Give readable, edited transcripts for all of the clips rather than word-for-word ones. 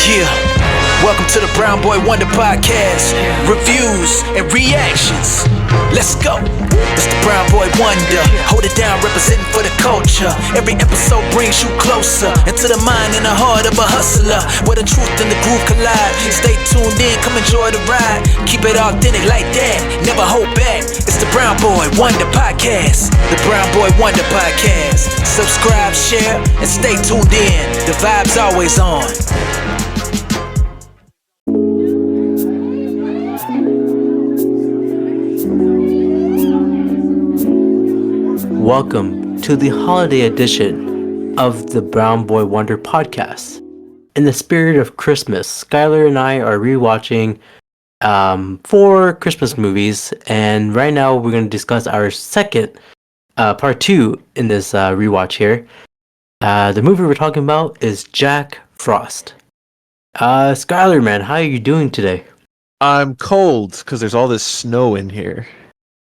Yeah, welcome to the Brown Boy Wonder Podcast. Reviews and reactions. Let's go. It's the Brown Boy Wonder. Hold it down, representing for the culture. Every episode brings you closer into the mind and the heart of a hustler, where the truth and the groove collide. Stay tuned in, come enjoy the ride. Keep it authentic like that, never hold back. It's the Brown Boy Wonder Podcast. The Brown Boy Wonder Podcast. Subscribe, share, and stay tuned in. The vibe's always on. Welcome to the holiday edition of the Brown Boy Wonder podcast. In the spirit of Christmas, Skylar and I are rewatching 4 Christmas movies, and right now we're going to discuss our second part 2 in this rewatch here. The movie we're talking about is Jack Frost. Skylar, man, how are you doing today? I'm cold because there's all this snow in here.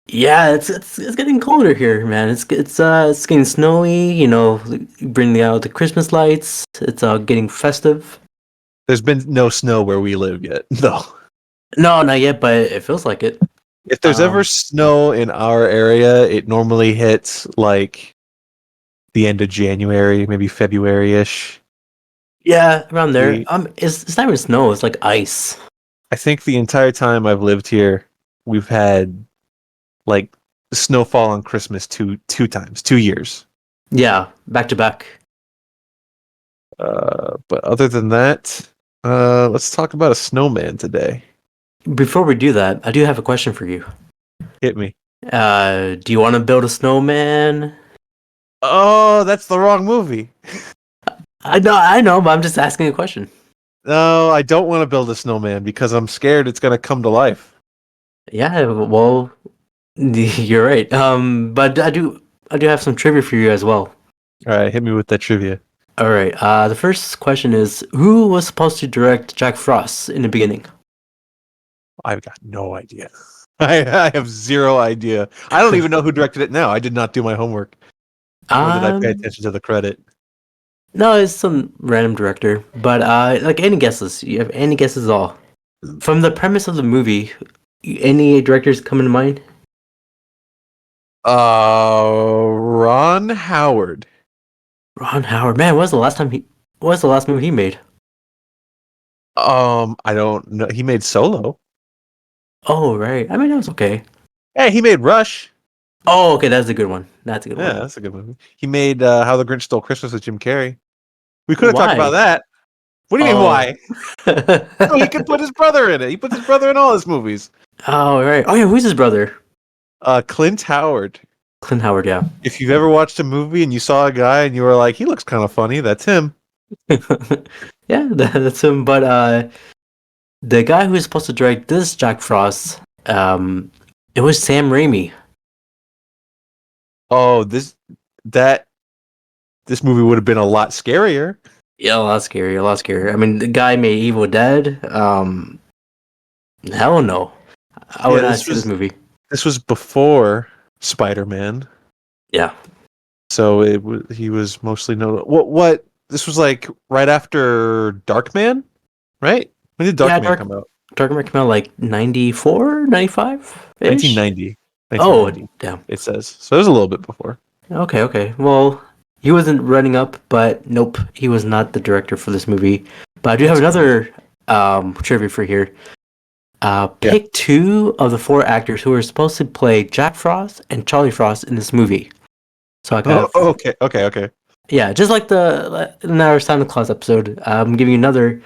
Yeah, it's getting colder here, man. It's getting snowy. You know, bringing out the Christmas lights. It's getting festive. There's been no snow where we live yet, though. No, not yet, but it feels like it. If there's ever snow in our area, it normally hits like the end of January, maybe February-ish. Yeah, around there. It's not even snow. It's like ice. I think the entire time I've lived here, we've had like snowfall on Christmas two times, 2 years. Yeah, back to back. But other than that, let's talk about a snowman today. Before we do that, I do have a question for you. Hit me. Do you want to build a snowman? Oh, that's the wrong movie. I know, but I'm just asking a question. No, I don't want to build a snowman because I'm scared it's going to come to life. Yeah, well, you're right. But I do have some trivia for you as well. All right, hit me with that trivia. All right. The first question is, who was supposed to direct Jack Frost in the beginning? I've got no idea. I have zero idea. I don't even know who directed it now. I did not do my homework. Nor did I pay attention to the credit. No, it's some random director. But like, any guesses? You have any guesses at all? From the premise of the movie, any directors come to mind? Ron Howard. Ron Howard. Man, what was the last movie he made? I don't know. He made Solo. Oh, right. I mean, that was okay. Hey, he made Rush. Oh, okay. That's a good one. Yeah, that's a good movie. He made How the Grinch Stole Christmas with Jim Carrey. We could have talked about that. What do you mean, why? No, he could put his brother in it. He puts his brother in all his movies. Oh, right. Oh, yeah. Who's his brother? Clint Howard. Clint Howard, yeah. If you've ever watched a movie and you saw a guy and you were like, he looks kind of funny, that's him. Yeah, that's him. But the guy who was supposed to direct this Jack Frost, it was Sam Raimi. Oh, this movie would have been a lot scarier. Yeah, a lot scarier. I mean, the guy made Evil Dead. Hell no. I would not see this movie. This was before Spider-Man. Yeah. So he was mostly known. What? This was like right after Darkman, right? When did Darkman come out? Darkman came out like 94, 95? 1990. Oh, damn. It says. So it was a little bit before. Okay. Well, he wasn't running up, but nope, he was not the director for this movie. But I do have another trivia for here. Pick 2 of the 4 actors who were supposed to play Jack Frost and Charlie Frost in this movie. So I okay. Yeah, just like in our Santa Claus episode, I'm giving you another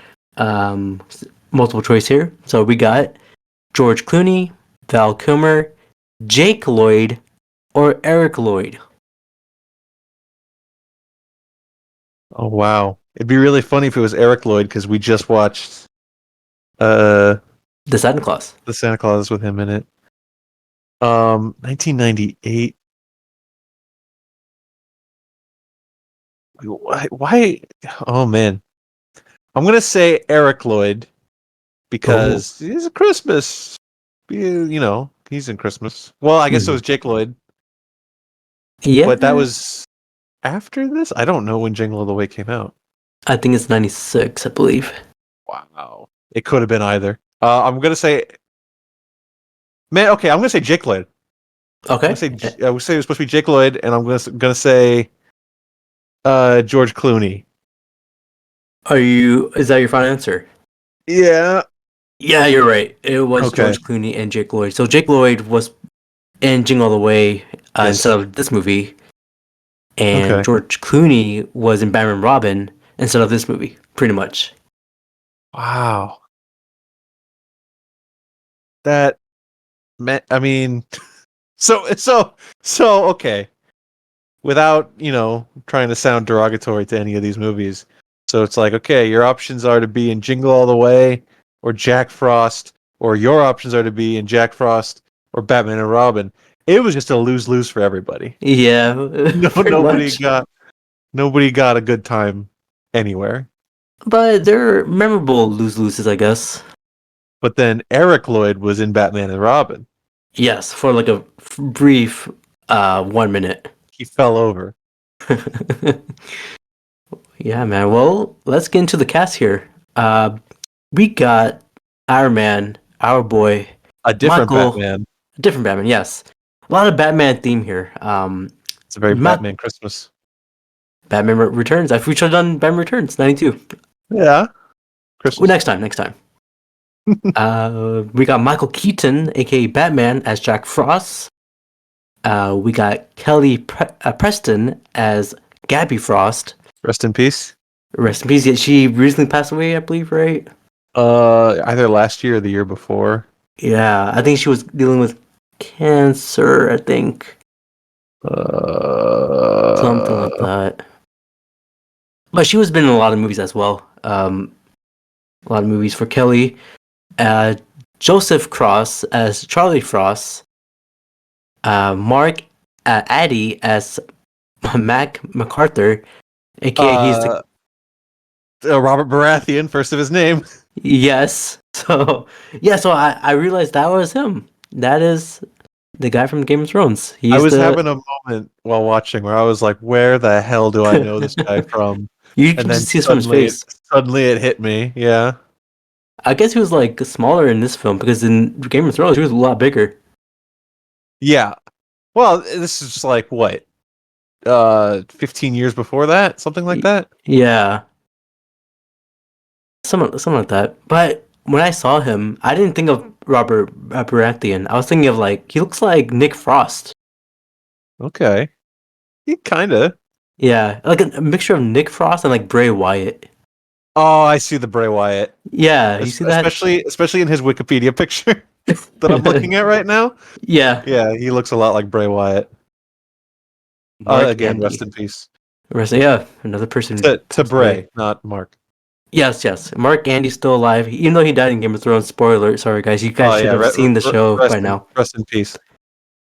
multiple choice here. So we got George Clooney, Val Kilmer, Jake Lloyd, or Eric Lloyd. Oh wow, it'd be really funny if it was Eric Lloyd because we just watched The Santa Claus. The Santa Claus with him in it. 1998. Why? Oh man, I'm gonna say Eric Lloyd because it's a Christmas. You know, he's in Christmas. Well, I guess so was Jake Lloyd. Yeah, but that was after this. I don't know when Jingle All the Way came out. I think it's 96, I believe. Wow. It could have been either. I'm gonna say, man. Okay, I'm gonna say Jake Lloyd. Okay. I would say it was supposed to be Jake Lloyd, and I'm gonna say George Clooney. Is that your final answer? Yeah. Yeah, you're right. It was Okay. George Clooney and Jake Lloyd. So Jake Lloyd was in Jingle All the Way Yes. instead of this movie, and Okay. George Clooney was in Batman and Robin instead of this movie, pretty much. Wow. That I mean, so okay. Without trying to sound derogatory to any of these movies, so it's like, okay, your options are to be in Jingle All the Way or Jack Frost, or your options are to be in Jack Frost or Batman and Robin. It was just a lose-lose for everybody. Yeah, No, pretty much. nobody got a good time anywhere. But they're memorable loses, I guess. But then Eric Lloyd was in Batman and Robin. Yes, for like a brief 1 minute. He fell over. Yeah, man. Well, let's get into the cast here. We got our man, our boy, A different Michael. Batman. Different Batman, yes. A lot of Batman theme here. It's a very Batman Christmas. Batman Returns. We should have done Batman Returns, 92. Yeah. Christmas. Well, next time. We got Michael Keaton, aka Batman, as Jack Frost. We got Kelly Preston as Gabby Frost. Rest in peace. Rest in peace. She recently passed away, I believe, right? Either last year or the year before. Yeah, I think she was dealing with cancer, I think. Something like that. But she was been in a lot of movies as well. A lot of movies for Kelly. Joseph Cross as Charlie Frost. Mark Addy as Mac MacArthur, aka he's the Robert Baratheon, first of his name. Yes. So I realized that was him. That is the guy from Game of Thrones. I was having a moment while watching where I was like, "Where the hell do I know this guy from?" You and can then just see from his face. Suddenly it hit me. Yeah. I guess he was like smaller in this film because in Game of Thrones he was a lot bigger. Yeah. Well, this is just like what, 15 years before that, something like that. Yeah. Something like that. But when I saw him, I didn't think of Robert Baratheon. I was thinking of he looks like Nick Frost. Okay. He kinda. Yeah, like a mixture of Nick Frost and like Bray Wyatt. Oh, I see the Bray Wyatt. Yeah, you see that? Especially in his Wikipedia picture that I'm looking at right now. Yeah. Yeah, he looks a lot like Bray Wyatt. Again, rest in peace. Yeah, another person. To Bray, not Mark. Yes. Mark Andy's still alive, even though he died in Game of Thrones. Spoiler, sorry guys, you guys should have seen the show by now. Rest in peace.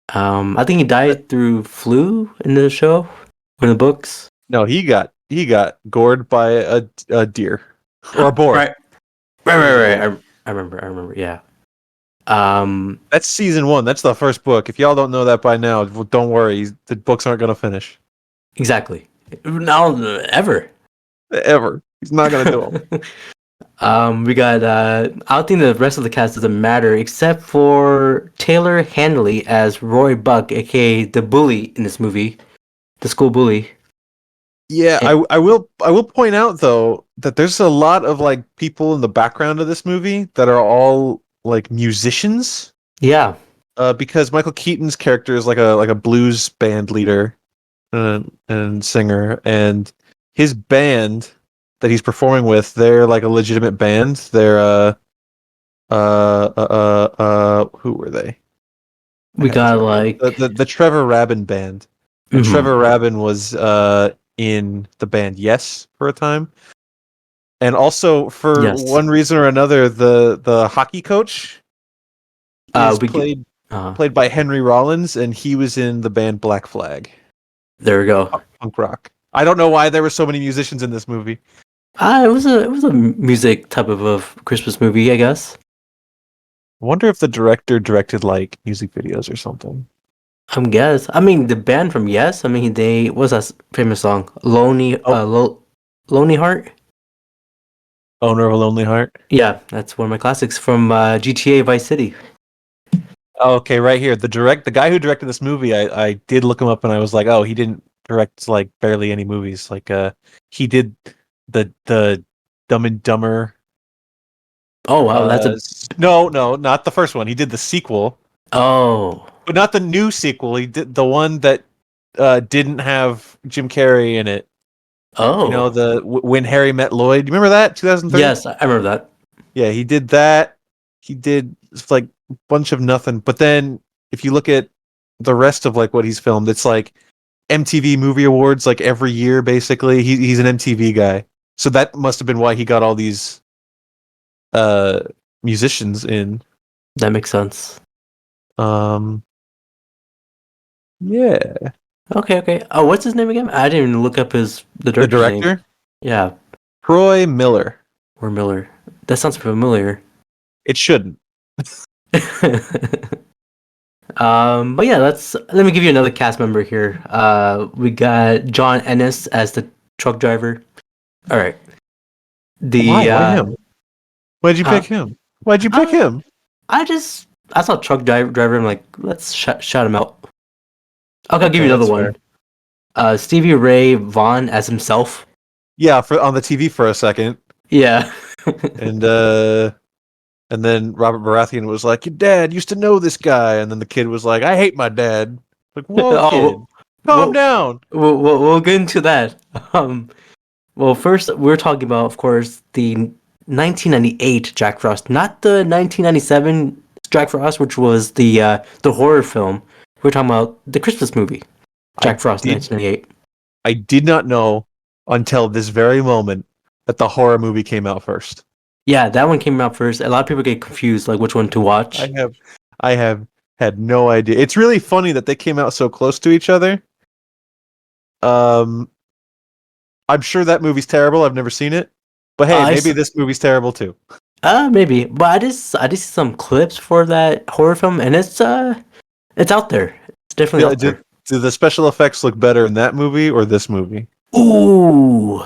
I think he died through flu in the show, in the books. No, he got gored by a deer or a boar. Right. I remember. Yeah. That's season 1. That's the first book. If y'all don't know that by now, don't worry. The books aren't gonna finish. Exactly. No, ever. He's not gonna do them. We got. I don't think the rest of the cast doesn't matter except for Taylor Handley as Roy Buck, aka the bully in this movie, the school bully. Yeah, I will point out though that there's a lot of people in the background of this movie that are all musicians. Yeah. Because Michael Keaton's character is like a blues band leader and singer, and his band that he's performing with, they're like a legitimate band. They're who were they? We got the Trevor Rabin band. And Trevor Rabin was in the band Yes for a time. And also for one reason or another, the hockey coach is played by Henry Rollins, and he was in the band Black Flag. There we go. Punk rock. I don't know why there were so many musicians in this movie. It was a music type of a Christmas movie, I guess. I wonder if the director directed music videos or something. I mean, the band from Yes. I mean, what's that famous song? Lonely Heart. Owner of a Lonely Heart. Yeah, that's one of my classics from GTA Vice City. Okay, right here. The guy who directed this movie, I did look him up, and I was like, oh, he didn't direct like barely any movies. Like, he did the Dumb and Dumber. Oh wow, that's a No, not the first one. He did the sequel, oh but not the new sequel. He did the one that didn't have Jim Carrey in it. You know, oh the When Harry Met Lloyd. You remember that 2003? yes, I remember that. Yeah, he did that. He did like a bunch of nothing. But then if you look at the rest of like what he's filmed, it's like MTV Movie Awards like every year basically. He's an MTV guy. So that must have been why he got all these uh musicians in. That makes sense. Um yeah. Okay. Oh, what's his name again? I didn't even look up the The director's name. director? Yeah, Troy Miller. or Miller. That sounds familiar. It shouldn't. But yeah, let me give you another cast member here. We got John Ennis as the truck driver. All right. Why him? Why'd you pick him? Why'd you pick him? I saw truck driver. I'm like, let's shout him out. Okay, I'll give you another one. Stevie Ray Vaughan as himself. Yeah, on the TV for a second. Yeah. And then Robert Baratheon was like, "Your dad used to know this guy," and then the kid was like, "I hate my dad." Like, whoa, kid, calm down. We'll get into that. Well, first we're talking about, of course, the 1998 Jack Frost, not the 1997 Jack Frost, which was the horror film. We're talking about the Christmas movie, Jack Frost, 1998. I did not know until this very moment that the horror movie came out first. Yeah, that one came out first. A lot of people get confused, like which one to watch. I have had no idea. It's really funny that they came out so close to each other. I'm sure that movie's terrible. I've never seen it, but hey, maybe this movie's terrible too. Maybe. But I just see some clips for that horror film, and it's out there. It's definitely out there. Do the special effects look better in that movie or this movie? Ooh,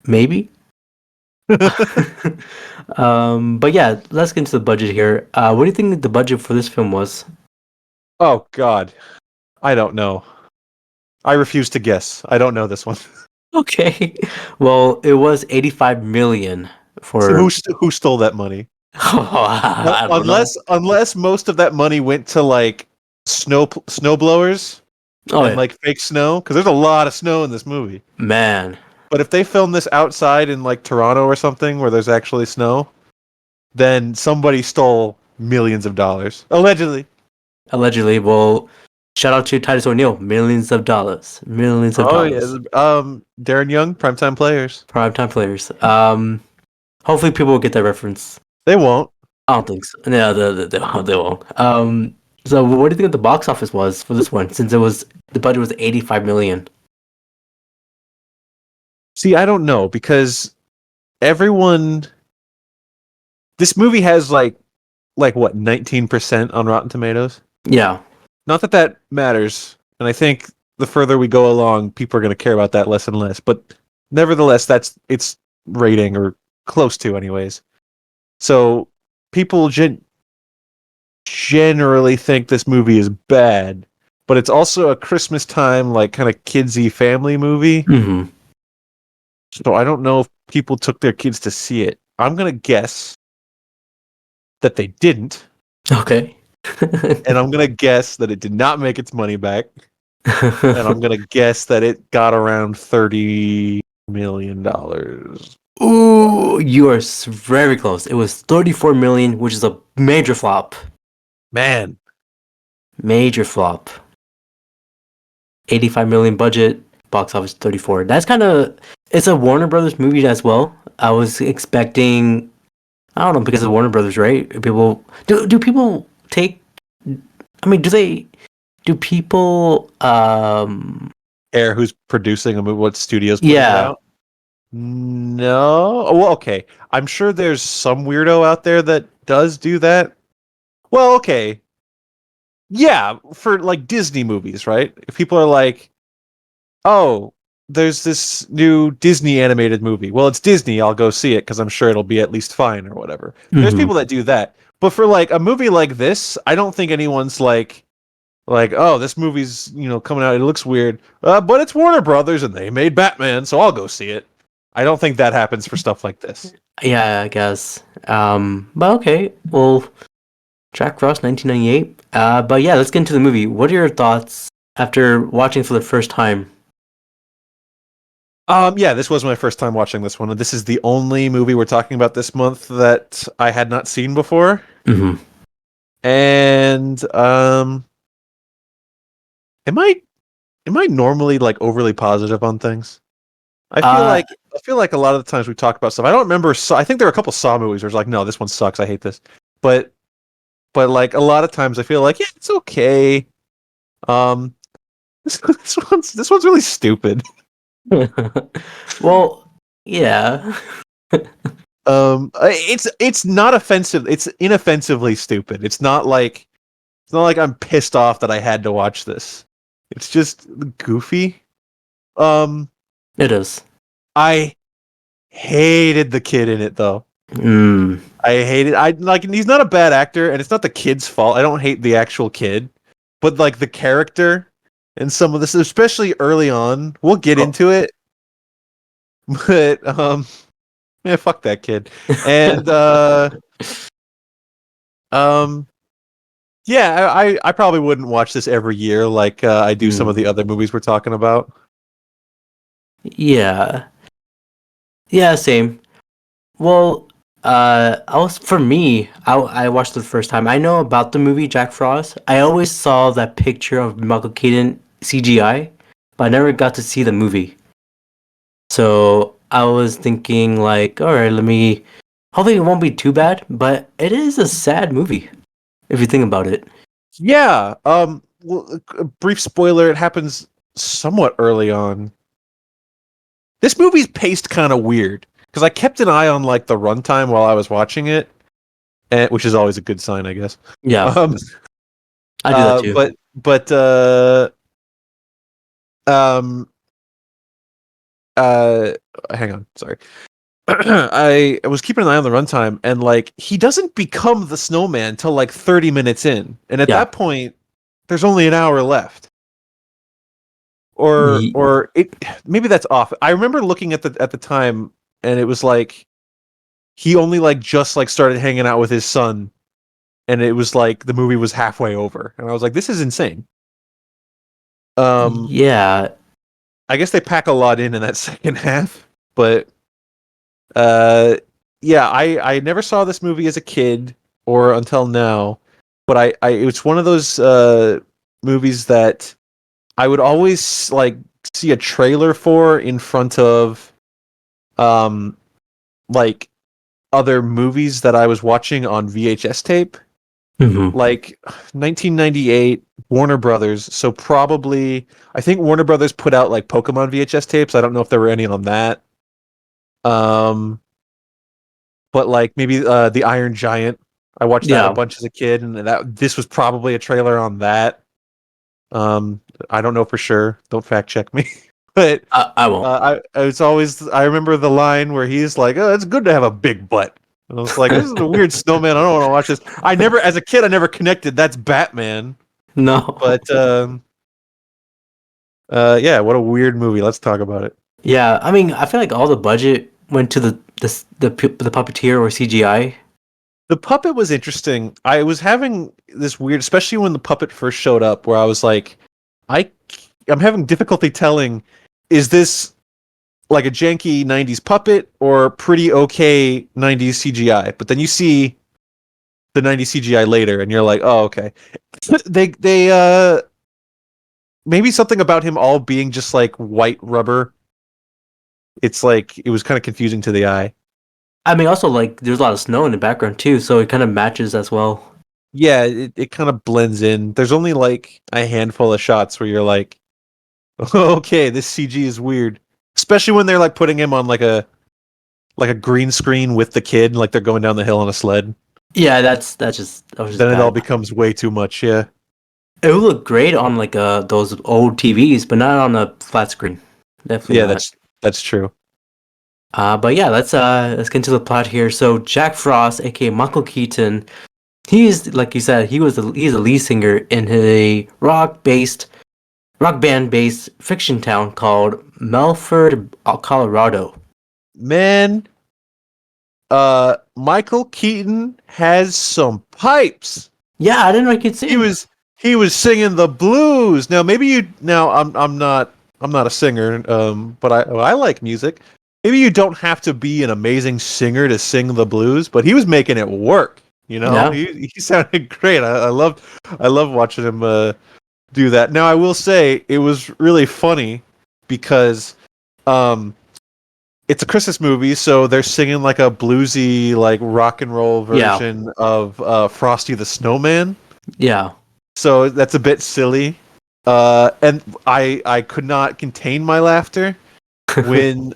maybe. But yeah, let's get into the budget here. What do you think the budget for this film was? Oh God, I don't know. I refuse to guess. I don't know this one. Okay, well, it was 85 million for. So who stole that money? I don't know. Unless most of that money went to like snow blowers and like fake snow, because there's a lot of snow in this movie. Man. But if they filmed this outside in like Toronto or something where there's actually snow, then somebody stole millions of dollars. Allegedly. Well, shout out to Titus O'Neil. Millions of dollars. Millions of dollars. Yeah. Darren Young, primetime players. Primetime players. Hopefully people will get that reference. They won't. I don't think so. No, they won't. So what do you think the box office was for this one, since the budget was 85 million? See, I don't know, because this movie has like what, 19% on Rotten Tomatoes? Yeah. Not that matters, and I think the further we go along, people are going to care about that less and less, but nevertheless, that's its rating, or close to anyways. So people generally think this movie is bad, but it's also a Christmas time, like, kind of kidsy family movie. Mm-hmm. So I don't know if people took their kids to see it. I'm going to guess that they didn't. Okay. And I'm going to guess that it did not make its money back. And I'm going to guess that it got around $30 million. Ooh, you are very close. It was 34 million, which is a major flop. Man. Major flop. 85 million budget, box office 34. That's it's a Warner Brothers movie as well. I was expecting, I don't know, because of Warner Brothers, right? People do people take, I mean, do people care who's producing a movie, what studios putting it out? No. Well, okay. I'm sure there's some weirdo out there that does do that. Well, okay. Yeah, for like Disney movies, right? If people are like, oh, there's this new Disney animated movie. Well, it's Disney. I'll go see it because I'm sure it'll be at least fine or whatever. There's people that do that, but for like a movie like this, I don't think anyone's like, oh, this movie's coming out. It looks weird, but it's Warner Brothers and they made Batman, so I'll go see it. I don't think that happens for stuff like this. Yeah, I guess. But okay, well, Jack Frost, 1998. But yeah, let's get into the movie. What are your thoughts after watching for the first time? Yeah, this was my first time watching this one. This is the only movie we're talking about this month that I had not seen before. Mm-hmm. And am I normally like overly positive on things? I feel like a lot of the times we talk about stuff. I don't remember. I think there are a couple Saw movies where it's like, no, this one sucks. I hate this. But like a lot of times I feel like, yeah, it's okay. This one's really stupid. Well, yeah. It's not offensive. It's inoffensively stupid. It's not like I'm pissed off that I had to watch this. It's just goofy. It is. I hated the kid in it though. I hated. I like. He's not a bad actor, and it's not the kid's fault. I don't hate the actual kid, but like the character and some of this, especially early on. We'll get into it, but yeah, fuck that kid. And yeah, I probably wouldn't watch this every year like I do some of the other movies we're talking about. Yeah. Yeah, same. Well, I watched it the first time. I know about the movie Jack Frost. I always saw that picture of Michael Keaton CGI, but I never got to see the movie. So I was thinking like, all right, hopefully it won't be too bad, but it is a sad movie if you think about it. Yeah. Well, a brief spoiler, it happens somewhat early on. This movie's paced kind of weird because I kept an eye on like the runtime while I was watching it, which is always a good sign, I guess. Yeah, I do that too. But hang on, sorry. I was keeping an eye on the runtime, and like he doesn't become the snowman till like 30 minutes in, and at that point, there's only an hour left. Or it maybe that's off. I remember looking at the time, and it was like he only like just like started hanging out with his son, and it was like the movie was halfway over, and I was like, this is insane. Yeah, I guess they pack a lot in that second half, but yeah, I never saw this movie as a kid or until now, but it's one of those movies that I would always like see a trailer for in front of like other movies that I was watching on VHS tape. Like 1998 Warner Brothers, so probably I think Warner Brothers put out like Pokemon VHS tapes. I don't know if there were any on that. But like maybe the Iron Giant. I watched that a bunch as a kid, and this was probably a trailer on that. I don't know for sure. Don't fact check me. But I won't. I remember the line where he's like, "Oh, it's good to have a big butt." And I was like, "This is a weird snowman. I don't want to watch this." As a kid, I never connected. That's Batman. No. But yeah, what a weird movie. Let's talk about it. Yeah, I mean, I feel like all the budget went to the puppeteer or CGI. The puppet was interesting. I was having this weird, especially when the puppet first showed up, where I was like, I'm having difficulty telling, is this like a janky 90s puppet or pretty okay 90s CGI? But then you see the 90s CGI later and you're like, oh, okay. They maybe something about him all being just like white rubber. It's like, it was kind of confusing to the eye. I mean, also, like, there's a lot of snow in the background, too, so it kind of matches as well. Yeah, it kind of blends in. There's only, like, a handful of shots where you're like, okay, this CG is weird. Especially when they're, like, putting him on, like a green screen with the kid, like they're going down the hill on a sled. Yeah, that was just then bad. It all becomes way too much, yeah. It would look great on, like, those old TVs, but not on a flat screen. Definitely Yeah, not. that's true. But yeah, let's get into the plot here. So Jack Frost, aka Michael Keaton, he's like you said, he's a lead singer in a rock band based fiction town called Melford, Colorado. Man, Michael Keaton has some pipes. Yeah, I didn't know he could He sing. was he was singing the blues. Now maybe you now I'm not a singer, but I like music. Maybe you don't have to be an amazing singer to sing the blues, but he was making it work. You know, Yeah, he sounded great. I love watching him do that. Now I will say it was really funny because um it's a Christmas movie, so they're singing like a bluesy, like rock and roll yeah, version of Frosty the Snowman. yeah. So that's a bit silly. And I could not contain my laughter when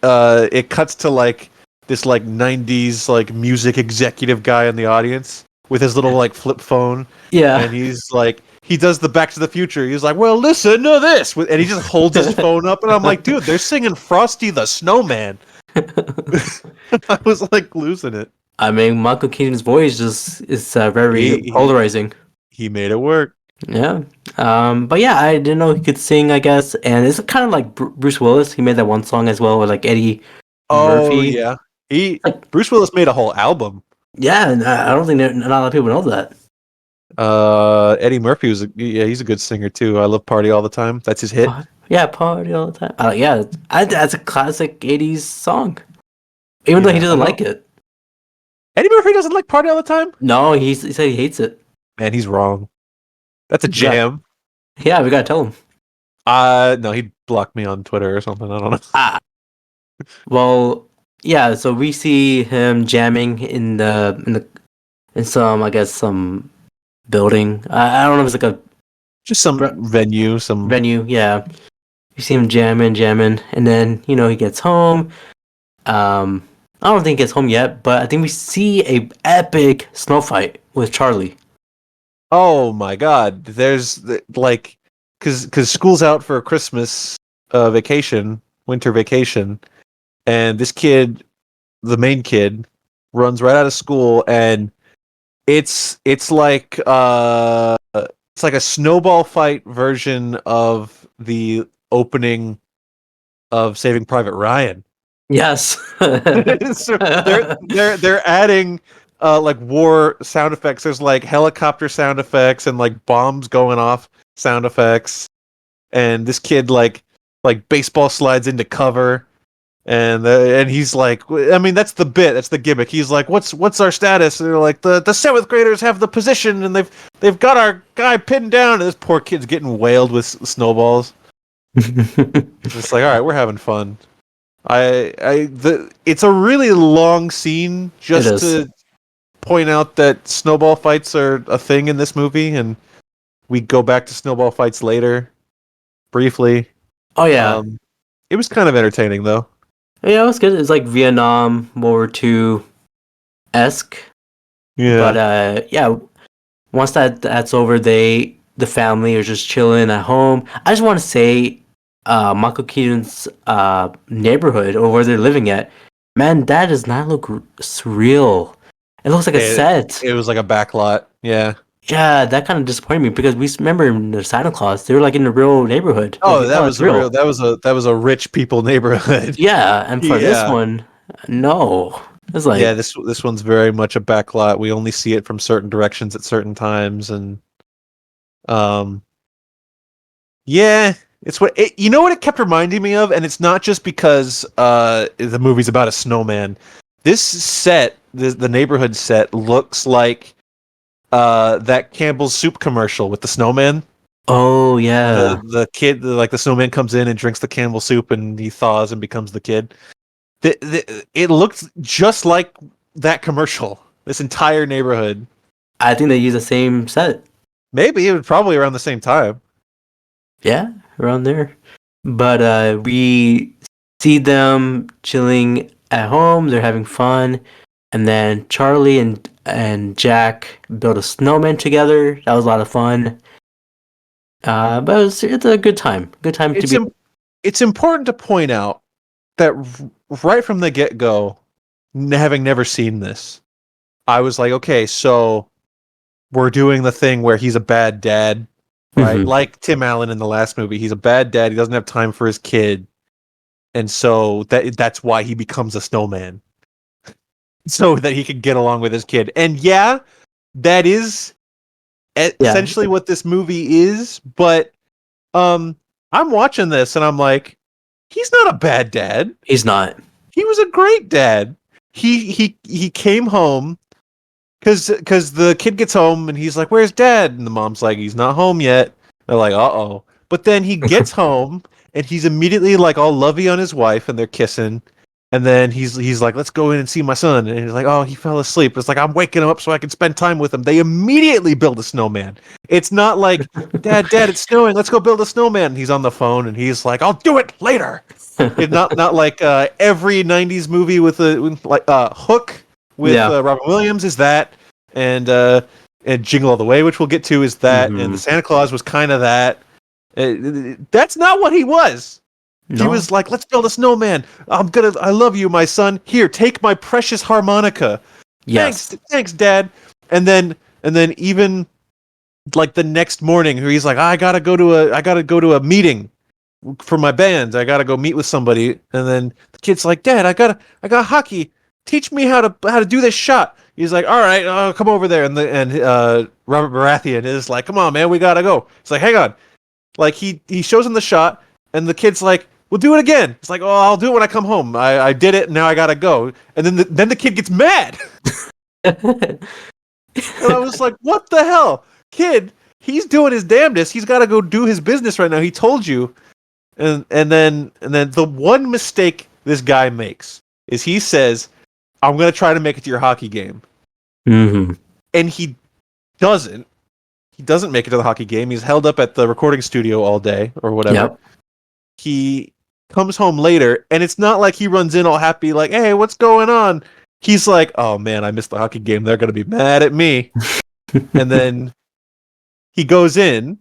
it cuts to like this like 90s like music executive guy in the audience with his little like flip phone, Yeah. and he's like he does the Back to the Future. He's like, "Well, listen to this," and he just holds his phone up, and I'm like, "Dude, they're singing Frosty the Snowman." I was like losing it. I mean, Michael Keaton's voice just is very He polarizing. he made it work. Yeah. But yeah, I didn't know he could sing, I guess. And it's kind of like Bruce Willis. He made that one song as well with like Eddie Oh Murphy. yeah, he Like, Bruce Willis made a whole album. yeah, and I don't think not a lot of people know that. Eddie Murphy yeah, he's a good singer too. I love Party All the Time. That's his hit. Yeah, party all the time. Yeah, that's a classic '80s song. Even though he Yeah, doesn't like it. Eddie Murphy doesn't like Party All the Time. No, he said he hates it. Man, he's wrong. That's a Yeah, jam. yeah, we gotta tell him. No, he blocked me on Twitter or something. I don't know. Ah, well, yeah. So we see him jamming in some, I guess, some building. I don't know if it's like a Just some venue, some. venue. Yeah, you see him jamming, and then he gets home. I don't think he gets home yet, but I think we see a epic snow fight with Charlie. Oh my God! Like, because school's out for a Christmas vacation, winter vacation, and this kid, the main kid, runs right out of school, and it's like it's like a snowball fight version of the opening of Saving Private Ryan. Yes. So they're adding like war sound effects. There's like helicopter sound effects and like bombs going off sound effects. And this kid like baseball slides into cover, and he's like, I mean, that's the bit, that's the gimmick. He's like, what's our status? And they're like, the seventh graders have the position, and they've got our guy pinned down, and this poor kid's getting wailed with snowballs. It's like, all right, we're having fun. It's a really long scene just to point out that snowball fights are a thing in this movie, and we go back to snowball fights later, briefly. Oh yeah, It was kind of entertaining though. yeah, it was good. It's like Vietnam World War II esque. Yeah, But yeah, once that's over, the family are just chilling at home. I just want to say, Michael Keaton's neighborhood or where they're living at, man, that does not look surreal. It looks like a set. It was like a backlot. Yeah. Yeah, that kind of disappointed me because we remember in the Santa Claus, they were like in the real neighborhood. Oh, Like, that was it's real. that was a rich people neighborhood. Yeah, and for this Yeah. one, no. It's like, Yeah, this one's very much a backlot. We only see it from certain directions at certain times, and um, yeah, it's you know what it kept reminding me of, and it's not just because the movie's about a snowman. This set, the neighborhood set, looks like that Campbell's soup commercial with the snowman. oh yeah. The kid, like the snowman comes in and drinks the Campbell soup, and he thaws and becomes the kid. It looked just like that commercial. This entire neighborhood. I think they use the same set. Maybe it was probably around the same time. Yeah, around there. But we see them chilling at home. They're having fun, and then Charlie and Jack build a snowman together. That was a lot of fun. But it's a good time. Good time to be. it's important to point out that right from the get-go, having never seen this, I was like, okay, so we're doing the thing where he's a bad dad, right? Mm-hmm. Like Tim Allen in the last movie, he's a bad dad. He doesn't have time for his kid, and so that's why he becomes a snowman, so that he can get along with his kid. And yeah, that is essentially what this movie is. But I'm watching this and I'm like, he's not a bad dad. He's not. He was a great dad. He came home because the kid gets home and he's like, "Where's Dad?" And the mom's like, "He's not home yet." They're like, "Uh-oh." But then he gets home and he's immediately like all lovey on his wife and they're kissing. And then he's like, "Let's go in and see my son." And he's like, "Oh, he fell asleep." It's like, "I'm waking him up so I can spend time with him." They immediately build a snowman. It's not like, Dad, it's snowing. Let's go build a snowman. And he's on the phone and he's like, "I'll do it later." It's not like every '90s movie with Hook with Robin Williams is that, and Jingle All the Way, which we'll get to, is that, and the Santa Claus was kind of that. That's not what he was. No. He was like, "Let's build a snowman. I love you, my son. Here, take my precious harmonica. Yes. Thanks, Dad." And then even like the next morning, he's like, I gotta go to a meeting for my band. I gotta go meet with somebody. And then the kid's like, "Dad, I got hockey. Teach me how to do this shot." He's like, "All right, I'll come over there." And Robert Baratheon is like, "Come on, man, we gotta go." It's like, "Hang on." Like he shows him the shot, and the kid's like, "We'll do it again." It's like, "Oh, I'll do it when I come home. I did it, and now I gotta go." And then the kid gets mad. And I was like, "What the hell, kid? He's doing his damnedest. He's got to go do his business right now. He told you." And then the one mistake this guy makes is he says, "I'm gonna try to make it to your hockey game," and he doesn't. He doesn't make it to the hockey game. He's held up at the recording studio all day or whatever. Yep. He comes home later, and it's not like he runs in all happy, like, "Hey, what's going on?" He's like, "Oh man, I missed the hockey game. They're gonna be mad at me." And then he goes in,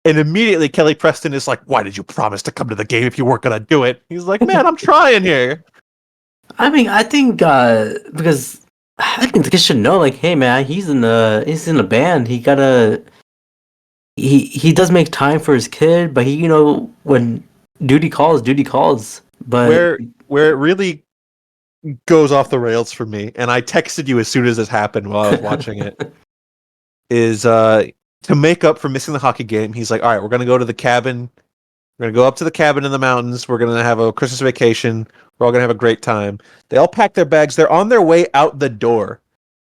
and immediately Kelly Preston is like, "Why did you promise to come to the game if you weren't gonna do it?" He's like, "Man, I'm trying here." I mean, I think because I think the kid should know, like, hey man, he's in a band. He does make time for his kid, but he, when duty calls. But where it really goes off the rails for me, and I texted you as soon as this happened while I was watching it, is to make up for missing the hockey game. He's like, "All right, we're gonna go to the cabin. We're gonna go up to the cabin in the mountains. We're gonna have a Christmas vacation. We're all gonna have a great time." They all pack their bags. They're on their way out the door,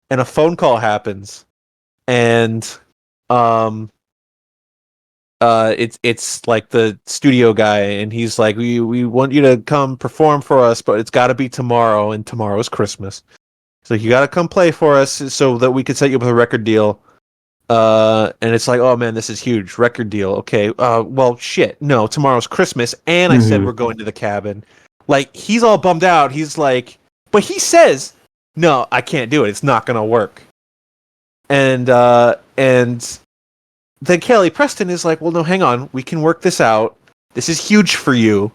and a phone call happens, and it's like the studio guy, and he's like, we want you to come perform for us, but it's got to be tomorrow, and tomorrow's Christmas, so you got to come play for us so that we can set you up with a record deal. And it's like, "Oh man, this is huge, record deal. Okay, well shit, no, tomorrow's Christmas, and I said we're going to the cabin." Like, he's all bummed out. He's like, but he says, "No, I can't do it. It's not gonna work." And then Kelly Preston is like, "Well, no, hang on. We can work this out. This is huge for you.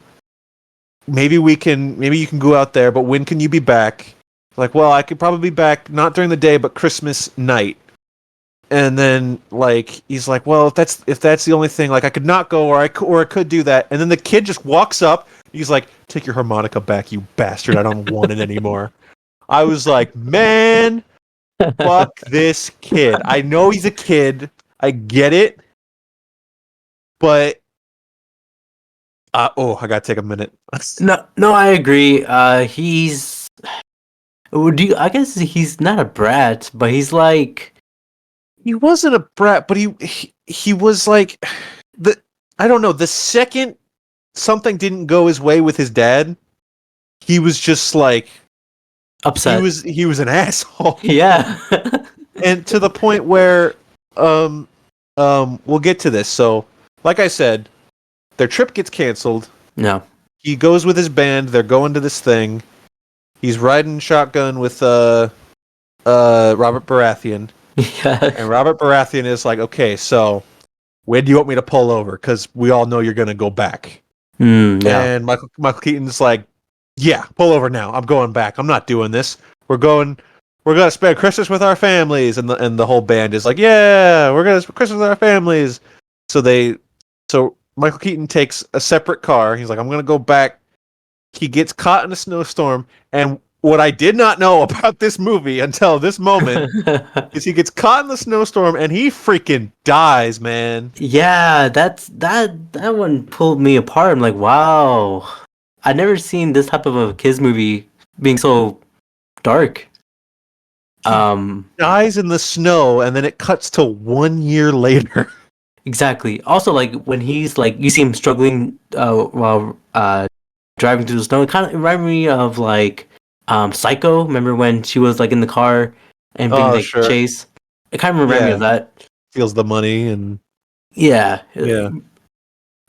Maybe you can go out there, but when can you be back?" Like, "Well, I could probably be back not during the day, but Christmas night." And then, like, he's like, "Well, if that's the only thing, like, I could not go, or I could do that." And then the kid just walks up. He's like, "Take your harmonica back, you bastard. I don't want it anymore." I was like, man, fuck this kid. I know he's a kid. I get it. But I gotta take a minute. No, I agree. I guess he's not a brat, but he's like, he wasn't a brat, but he was like, I don't know, the second something didn't go his way with his dad, he was just like upset. He was an asshole. Yeah. And to the point where we'll get to this. So, like I said, their trip gets canceled. No. He goes with his band, they're going to this thing. He's riding shotgun with Robert Baratheon. Yeah. And Robert Baratheon is like, "Okay, so when do you want me to pull over? Because we all know you're going to go back." Yeah. And Michael Keaton's like, "Yeah, pull over now. I'm going back. I'm not doing this. We're gonna spend Christmas with our families." And the whole band is like, "Yeah, we're gonna spend Christmas with our families." So Michael Keaton takes a separate car. He's like, "I'm gonna go back." He gets caught in a snowstorm, and what I did not know about this movie until this moment is he gets caught in the snowstorm and he freaking dies, man. Yeah, that one pulled me apart. I'm like, wow. I've never seen this type of a kids movie being so dark. Dies in the snow, and then it cuts to 1 year later. Exactly. Also, like when he's like, you see him struggling while driving through the snow. It kind of reminded me of like Psycho. Remember when she was like in the car and being Oh, like sure. chased? It kind of reminded me Yeah. of that. Feels the money and Yeah. yeah.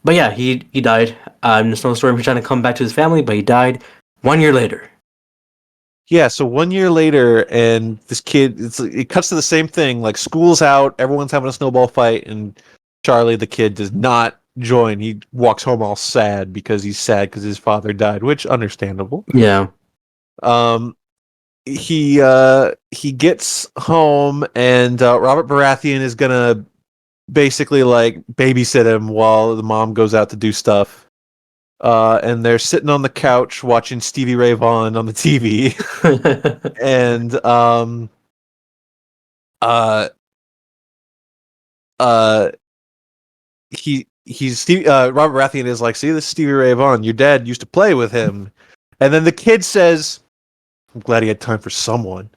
But yeah, he died in the snowstorm. He's trying to come back to his family, but he died 1 year later. Yeah, so 1 year later, and this kid, it cuts to the same thing. Like, school's out, everyone's having a snowball fight, and Charlie, the kid, does not join. He walks home all sad because he's sad because his father died, which understandable. Yeah. Um, he gets home, and Robert Baratheon is gonna basically like babysit him while the mom goes out to do stuff. And they're sitting on the couch watching Stevie Ray Vaughan on the TV. And uh uh Robert Baratheon is like, "See, this is Stevie Ray Vaughan. Your dad used to play with him." And then the kid says, "I'm glad he had time for someone.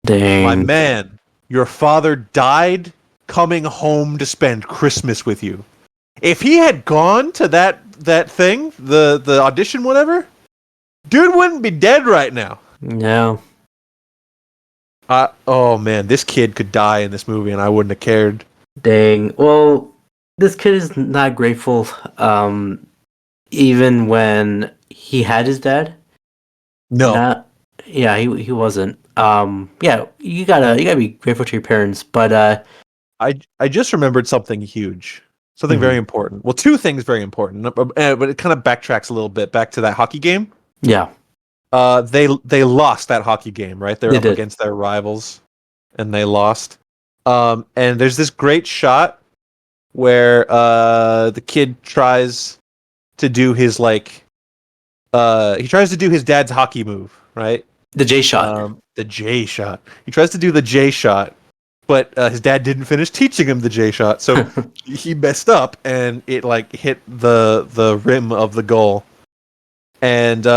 Dang. My man, your father died coming home to spend Christmas with you. If he had gone to that thing, the audition, whatever, dude wouldn't be dead right now." Yeah. Oh man, this kid could die in this movie, and I wouldn't have cared. Dang. Well, this kid is not grateful. Even when he had his dad. No, Not. Yeah, he wasn't. Yeah, you gotta be grateful to your parents, but I just remembered something huge, something Mhm. very important. Well, two things very important, but it kind of backtracks a little bit back to that hockey game. yeah, They lost that hockey game, right? They're They up did. against their rivals, and they lost. And there's this great shot where the kid tries to do his he tries to do his dad's hockey move, right? the J shot. The J shot. He tries to do the J shot, but his dad didn't finish teaching him the J shot, so he messed up, and it like hit the rim of the goal. And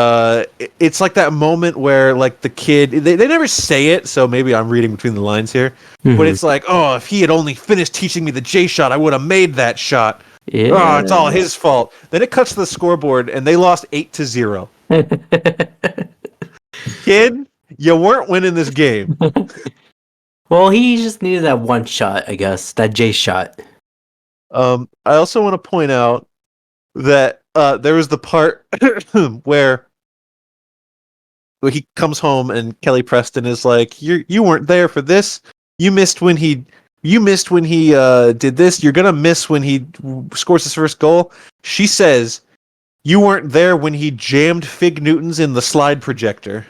it's like that moment where like the kid, they never say it, so maybe I'm reading between the lines here, but it's like, "Oh, if he had only finished teaching me the J shot, I would have made that shot. Yeah. Oh, it's all his fault." Then it cuts to the scoreboard, and they lost 8-0. Kid, you weren't winning this game. Well, he just needed that one shot, I guess. That J shot. I also want to point out that there was the part where he comes home and Kelly Preston is like, "You weren't there for this. You missed when he did this. You're gonna miss when he scores his first goal." She says, "You weren't there when he jammed Fig Newtons in the slide projector."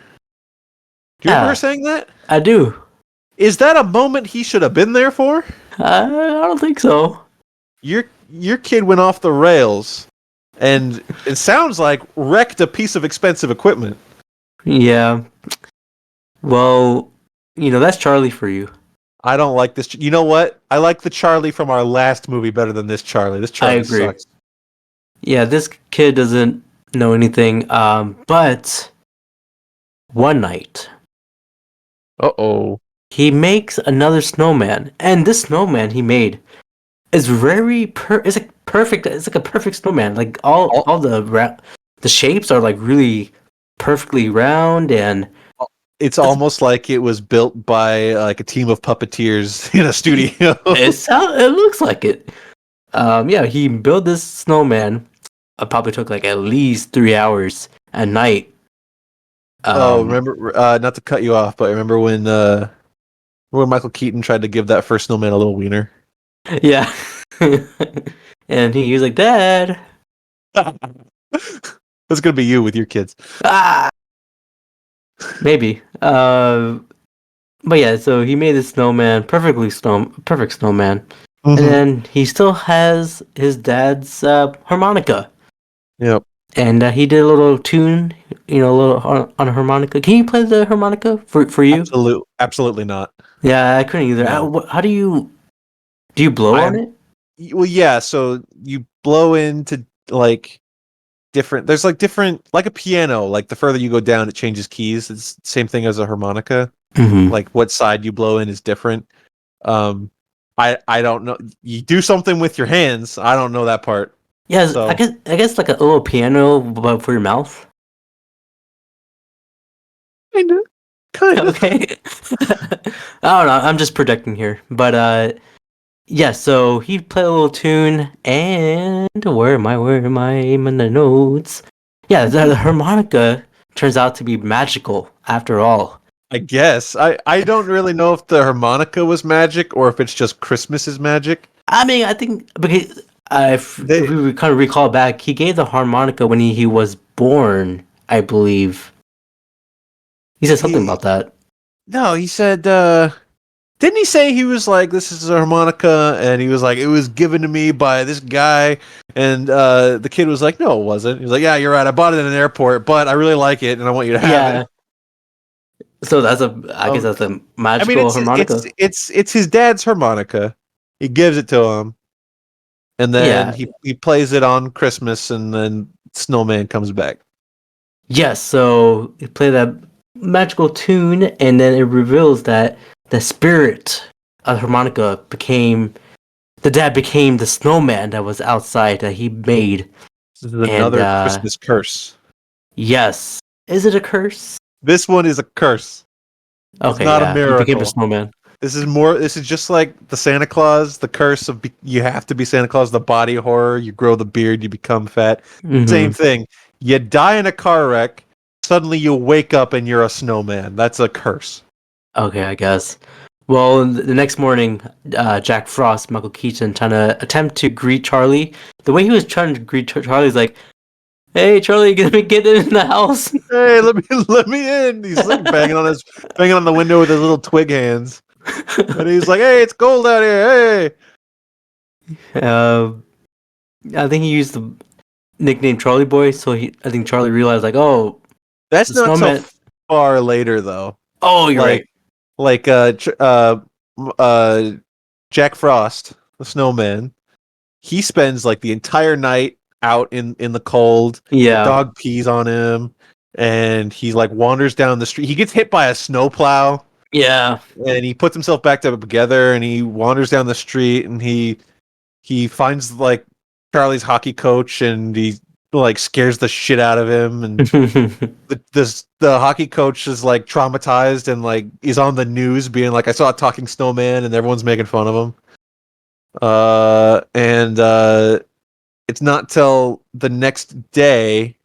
Do you remember her saying that? I do. Is that a moment he should have been there for? I don't think so. Your kid went off the rails, and it sounds like wrecked a piece of expensive equipment. Yeah. Well, that's Charlie for you. I don't like this. You know what? I like the Charlie from our last movie better than this Charlie. This Charlie I agree. sucks. Yeah, this kid doesn't know anything. But one night, Uh-oh. he makes another snowman, and this snowman he made is it's like perfect. It's like a perfect snowman. Like all the shapes are like really perfectly round, and It's almost like it was built by like a team of puppeteers in a studio. it looks like it. Yeah, he built this snowman. It probably took like at least 3 hours at night. Remember, not to cut you off, but remember when Michael Keaton tried to give that first snowman a little wiener? Yeah. And he was like, "Dad." That's gonna be you with your kids. Ah, maybe. But yeah, so he made the snowman perfect snowman, and Mm-hmm. then he still has his dad's harmonica, Yep. and he did a little tune, a little on a harmonica. Can you play the harmonica for you? Absolutely not. Yeah, I couldn't either. No. How do you blow I on have. it? Well, yeah. So you blow into like different. There's like different, like a piano. Like the further you go down, it changes keys. It's the same thing as a harmonica. Mm-hmm. Like what side you blow in is different. Um, I don't know. You do something with your hands. I don't know that part. Yeah, So I guess like a little piano, but for your mouth. kinda, kind of. Okay. I don't know. I'm just projecting here, but yeah. So he played a little tune, and where am I? In the notes. Yeah, the harmonica turns out to be magical after all. I guess I don't really know if the harmonica was magic or if it's just Christmas is magic. I mean, I think because if They we kind of recall back, he gave the harmonica when he was born, I believe. He said something he about that. no, he said didn't he say he was like this is a harmonica and he was like it was given to me by this guy and the kid was like no it wasn't. He was like yeah, you're right. I bought it in an airport, but I really like it and I want you to have Yeah. it. So I guess Um that's a I mean magical harmonica. it's his dad's harmonica. He gives it to him and then Yeah. he plays it on Christmas and then Snowman comes back. Yes, so it played that magical tune, and then it reveals that the spirit of the harmonica the dad became the snowman that was outside that he made. This is And another Christmas curse. yes, is it a curse? This one is a curse. It's Okay, not a yeah, he became a miracle. snowman. This is just like the Santa Claus, the curse of you have to be Santa Claus, the body horror, you grow the beard, you become fat. Same Hmm. thing. You die in a car wreck, suddenly you wake up and you're a snowman. That's a curse. Okay, I guess. Well, the next morning, Jack Frost, Michael Keaton, trying to attempt to greet Charlie. The way he was trying to greet Charlie is like, "Hey, Charlie, get in the house." Hey, let me in. He's like banging on the window with his little twig hands. And he's like, "Hey, it's cold out here. Hey." uh, I think he used the nickname Charlie Boy, so I think Charlie realized like, oh, That's the not so snowman. far later though. Oh, you're Like right. like Jack Frost, the snowman, he spends like the entire night out in the cold. The Yeah, dog pees on him, and he like wanders down the street. He gets hit by a snowplow, yeah. and he puts himself back together, and he wanders down the street, and he finds like Charlie's hockey coach, and he like scares the shit out of him, and the hockey coach is like traumatized and like he's on the news being like I saw a talking snowman and everyone's making fun of him. And it's not till the next day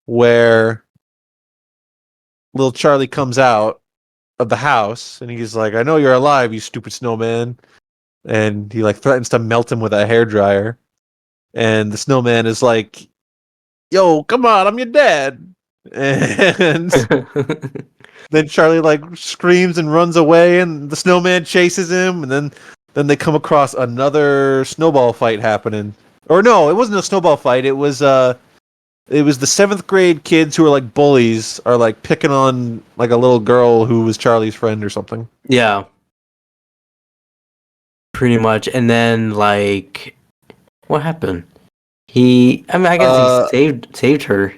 where little Charlie comes out of the house and he's like, I know you're alive, you stupid snowman. And he like threatens to melt him with a hairdryer. And the snowman is like, yo, come on, I'm your dad. And then Charlie like screams and runs away, and the snowman chases him, and then they come across another snowball fight happening. Or no, it wasn't a snowball fight. It was the seventh grade kids who are like bullies are like picking on like a little girl who was Charlie's friend or something. Yeah, pretty much. And then like, what happened? I mean, I guess he Uh, saved her.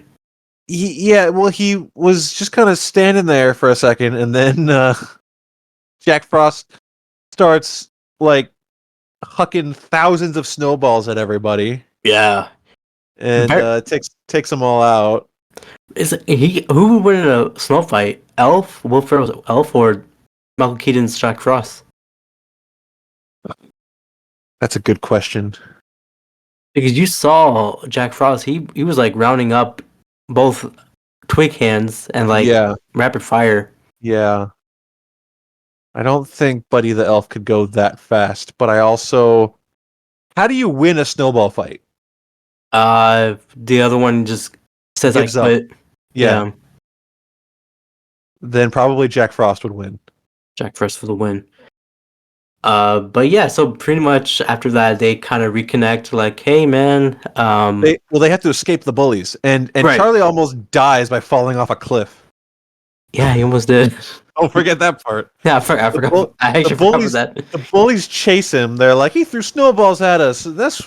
yeah, well, he was just kind of standing there for a second, and then Jack Frost starts like hucking thousands of snowballs at everybody. Yeah. And takes them all out. Is he who would win in a snow fight? Elf, Will Ferrell's Elf, or Michael Keaton's Jack Frost? That's a good question. Because you saw Jack Frost, he was like rounding up both twig hands and like Yeah, rapid fire. yeah. I don't think Buddy the Elf could go that fast, but I also how do you win a snowball fight? The other one just says I Gives up. quit. Yeah. Then probably Jack Frost would win. Jack Frost for the win. But yeah, so pretty much after that, they kind of reconnect. Like, hey, man. They have to escape the bullies, and Right. Charlie almost dies by falling off a cliff. Yeah, he almost did. Don't forget that part. Yeah, I forgot. I actually forgot about that. The bullies chase him. They're like, he threw snowballs at us. That's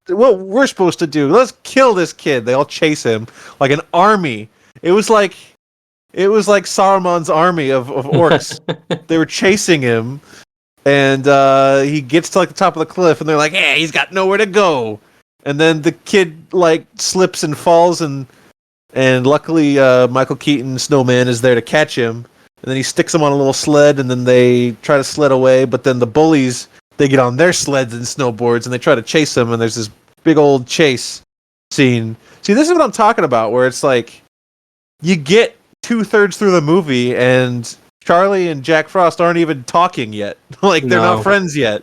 what we're supposed to do. Let's kill this kid. They all chase him like an army. It was like Saruman's army of orcs. They were chasing him, and he gets to like the top of the cliff, and they're like, "Hey, he's got nowhere to go." And then the kid like slips and falls, and luckily Michael Keaton Snowman is there to catch him. And then he sticks him on a little sled, and then they try to sled away. But then the bullies, they get on their sleds and snowboards, and they try to chase him. And there's this big old chase scene. See, this is what I'm talking about, where it's like you get 2/3 through the movie, and Charlie and Jack Frost aren't even talking yet. Like they're not friends yet.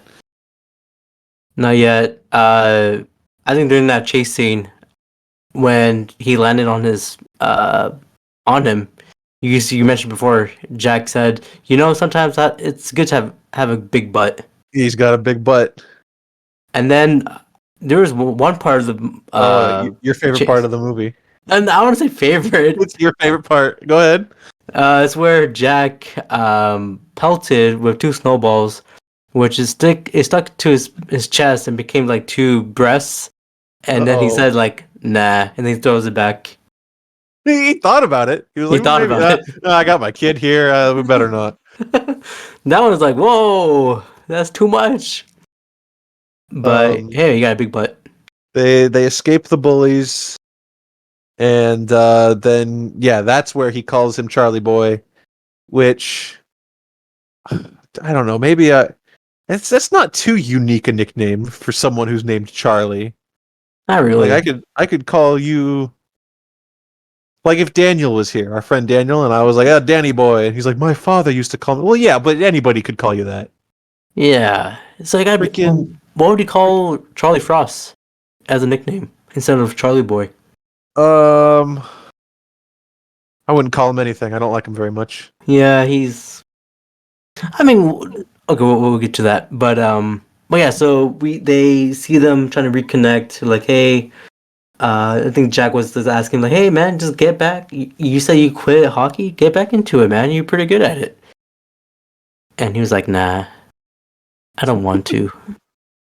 Not yet. I think during that chase scene, when he landed on his on him. You mentioned before, Jack said, sometimes it's good to have a big butt. He's got a big butt. And then there was one part of the... your favorite part of the movie. And I want to say favorite. What's your favorite part? Go ahead. It's where Jack pelted with 2 snowballs, which is stuck to his chest and became like 2 breasts. And then he said like, nah, and then he throws it back. He thought about it. He was like, thought about it. I got my kid here. We better not. That one was like, whoa, that's too much. But hey, you got a big butt. They escape the bullies, and then that's where he calls him Charlie Boy, which I don't know. Maybe that's not too unique a nickname for someone who's named Charlie. Not really. Like I could call you. Like if Daniel was here, our friend Daniel, and I was like, "Oh, Danny boy," and he's like, "My father used to call me." Well, yeah, but anybody could call you that. Yeah, it's like what would you call Charlie Frost as a nickname instead of Charlie Boy? I wouldn't call him anything. I don't like him very much. Yeah, he's. I mean, okay, we'll get to that, but yeah. So they see them trying to reconnect. Like, hey. I think Jack was just asking, like, hey, man, just get back. You say you quit hockey? Get back into it, man. You're pretty good at it. And he was like, nah, I don't want to.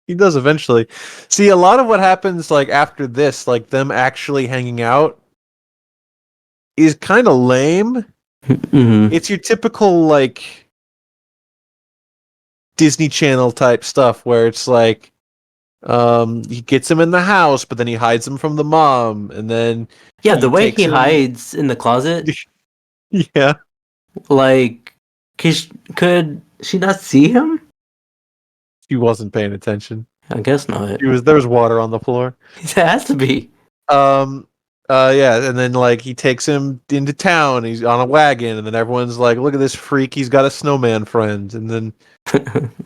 He does eventually. See, a lot of what happens, like, after this, like, them actually hanging out, is kind of lame. Mm-hmm. It's your typical, like, Disney Channel type stuff, where it's like, he gets him in the house, but then he hides him from the mom, and then the way he hides in the closet. Yeah, like could she not see him? She wasn't paying attention. I guess not. There was water on the floor. It has to be. Yeah, and then like he takes him into town. He's on a wagon, and then everyone's like, "Look at this freak! He's got a snowman friend." And then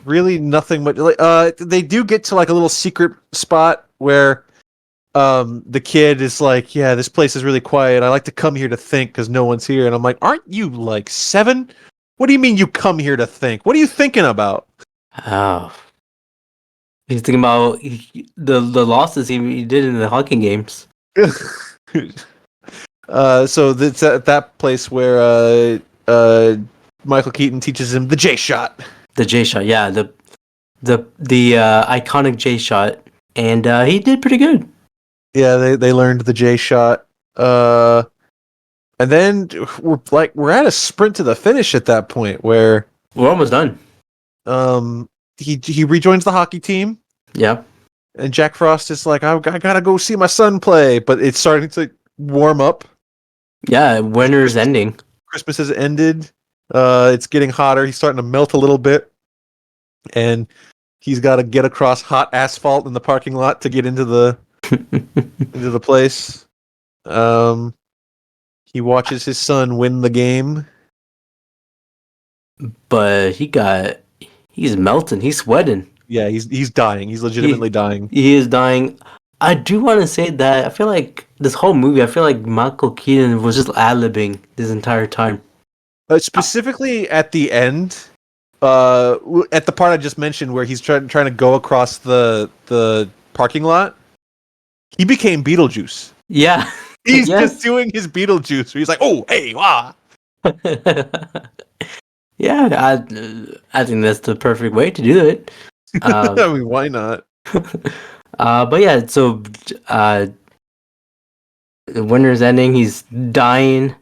really nothing but like they do get to like a little secret spot where the kid is like, "Yeah, this place is really quiet. I like to come here to think because no one's here." And I'm like, "Aren't you like 7? What do you mean you come here to think? What are you thinking about?" Oh, he's thinking about the losses he did in the hockey games. So it's at that place where Michael Keaton teaches him the J shot. The J shot, yeah, the iconic J shot, and he did pretty good. Yeah, they learned the J shot, and then we're at a sprint to the finish at that point where we're almost done. He rejoins the hockey team. Yeah. And Jack Frost is like, I gotta go see my son play, but it's starting to warm up. Yeah, winter's ending. Christmas has ended. It's getting hotter. He's starting to melt a little bit, and he's got to get across hot asphalt in the parking lot to get into the into the place. He watches his son win the game, but he's melting. He's sweating. Yeah, he's dying. He's legitimately dying. He is dying. I do want to say that I feel like this whole movie, I feel like Michael Keaton was just ad-libbing this entire time. Specifically at the end, at the part I just mentioned where he's trying to go across the parking lot, he became Beetlejuice. Yeah. He's Yes. just doing his Beetlejuice. Where he's like, "Oh, hey, wah." Yeah, I think that's the perfect way to do it. I mean, why not? But yeah, so the winter's ending. He's dying.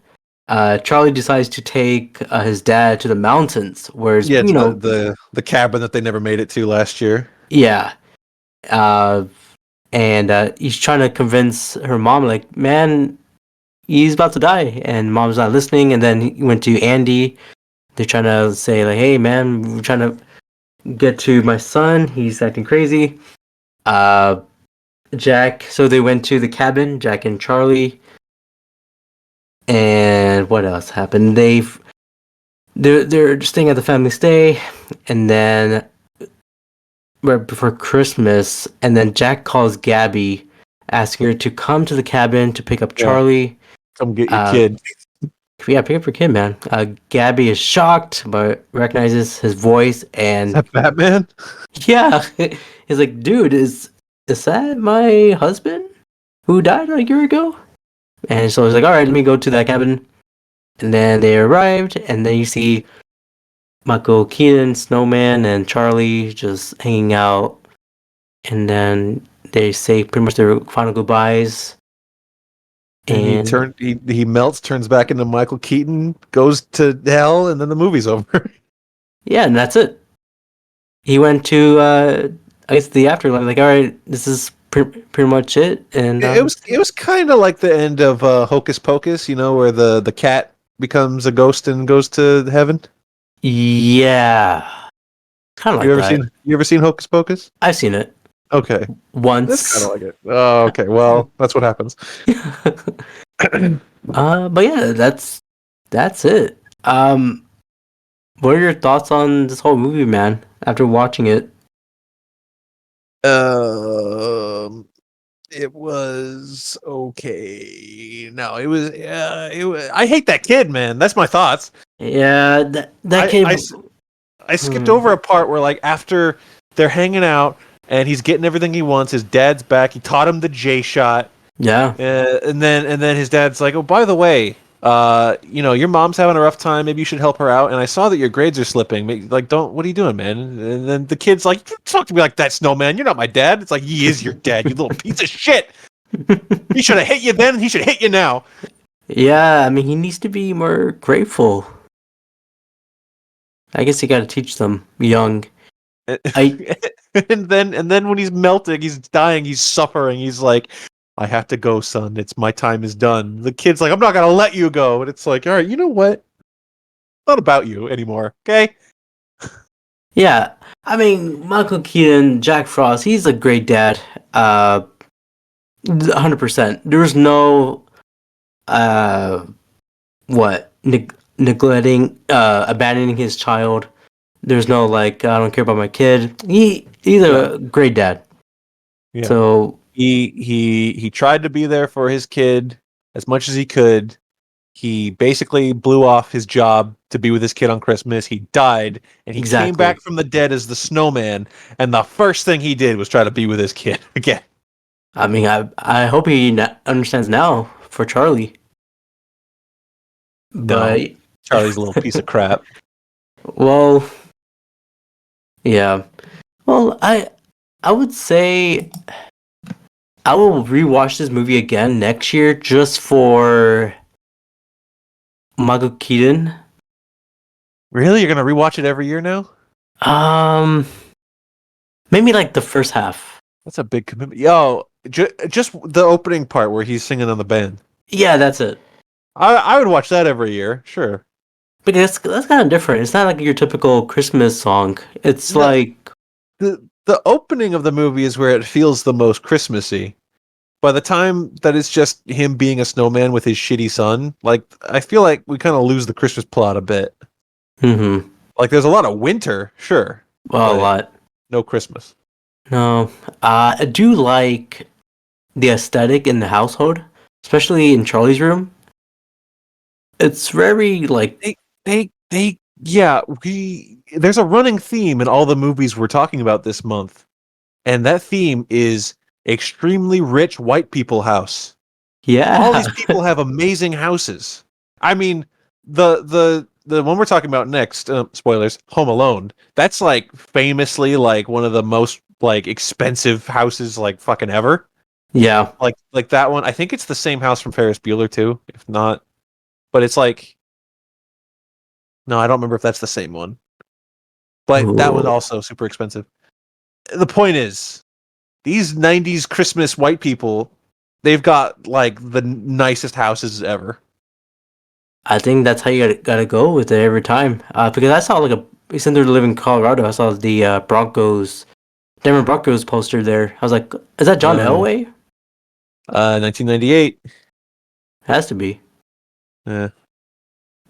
Charlie decides to take his dad to the mountains, whereas Yeah, it's the cabin that they never made it to last year. Yeah, and he's trying to convince her mom, like, man, he's about to die, and mom's not listening. And then he went to Andy. They're trying to say, like, hey, man, we're trying to get to my son. He's acting crazy. Jack. So they went to the cabin, Jack and Charlie. And what else happened? They're staying at the family stay, and then right before Christmas, and then Jack calls Gabby, asking her to come to the cabin to pick up Charlie. Come get your kid. Yeah, pick up your kid, man. Gabby is shocked, but recognizes his voice, and Is that Batman? yeah, he's like, dude, is that my husband who died a year ago? And so he's like, all right, let me go to that cabin. And then they arrived, and then you see Michael Keaton, Snowman, and Charlie just hanging out. And then they say pretty much their final goodbyes. And he melts, turns back into Michael Keaton, goes to hell, and then the movie's over. Yeah, and that's it. He went to I guess the afterlife. Like, all right, this is pretty much it. And it was kind of like the end of Hocus Pocus, where the cat becomes a ghost and goes to heaven. Yeah, kind of like that. You ever seen Hocus Pocus? I've seen it. Okay, once. That's kind of like it. Oh, okay. Well, that's what happens. But yeah, that's it. What are your thoughts on this whole movie, man? After watching it, it was okay. No, it was. I hate that kid, man. That's my thoughts. Yeah, that kid. I skipped over a part where, like, after they're hanging out and he's getting everything he wants, his dad's back. He taught him the J shot. Yeah. And then his dad's like, "Oh, by the way, your mom's having a rough time. Maybe you should help her out. And I saw that your grades are slipping. Like, what are you doing, man?" And then the kid's like, "Don't talk to me like that, Snowman. You're not my dad." It's like, he is your dad, you little piece of shit. He should have hit you then. He should hit you now. Yeah, I mean, he needs to be more grateful. I guess you got to teach them young. And then when he's melting, he's dying, he's suffering. He's like, "I have to go, son. My time is done." The kid's like, "I'm not gonna let you go." And it's like, all right, you know what? It's not about you anymore, okay? Yeah, I mean, Michael Keaton, Jack Frost, he's a great dad. 100%. There's no, neglecting, abandoning his child. There's no, like, I don't care about my kid. He's a great dad. Yeah. So he tried to be there for his kid as much as he could. He basically blew off his job to be with his kid on Christmas. He died, and he came back from the dead as the Snowman. And the first thing he did was try to be with his kid again. I mean, I hope he understands now for Charlie. But no, Charlie's a little piece of crap. Well, yeah. Well, I would say I will rewatch this movie again next year just for Michael Keaton. Really? You're gonna rewatch it every year now? Maybe like the first half. That's a big commitment. Yo, just the opening part where he's singing on the band. Yeah, that's it. I would watch that every year, sure. But that's kind of different. It's not like your typical Christmas song. It's like the opening of the movie is where it feels the most Christmassy. By the time that it's just him being a snowman with his shitty son, like, I feel like we kind of lose the Christmas plot a bit. Mm-hmm. Like, there's a lot of winter, sure. Well, a lot. No Christmas. No, I do like the aesthetic in the household, especially in Charlie's room. It's very like yeah, there's a running theme in all the movies we're talking about this month, and that theme is extremely rich white people house. All these yeah. people have amazing houses. I mean, the one we're talking about next, spoilers, Home Alone. That's like famously like one of the most like expensive houses like fucking ever. Yeah. Like that one. I think it's the same house from Ferris Bueller too, if not. But it's like no, I don't remember if that's the same one. But that one's Ooh. also super expensive. The point is, these 90s Christmas white people, they've got like the nicest houses ever. I think that's how you gotta go with it every time. Because I saw like since they're living in Colorado, I saw the Denver Broncos poster there. I was like, is that John Uh, Elway? 1998. Has to be. Yeah.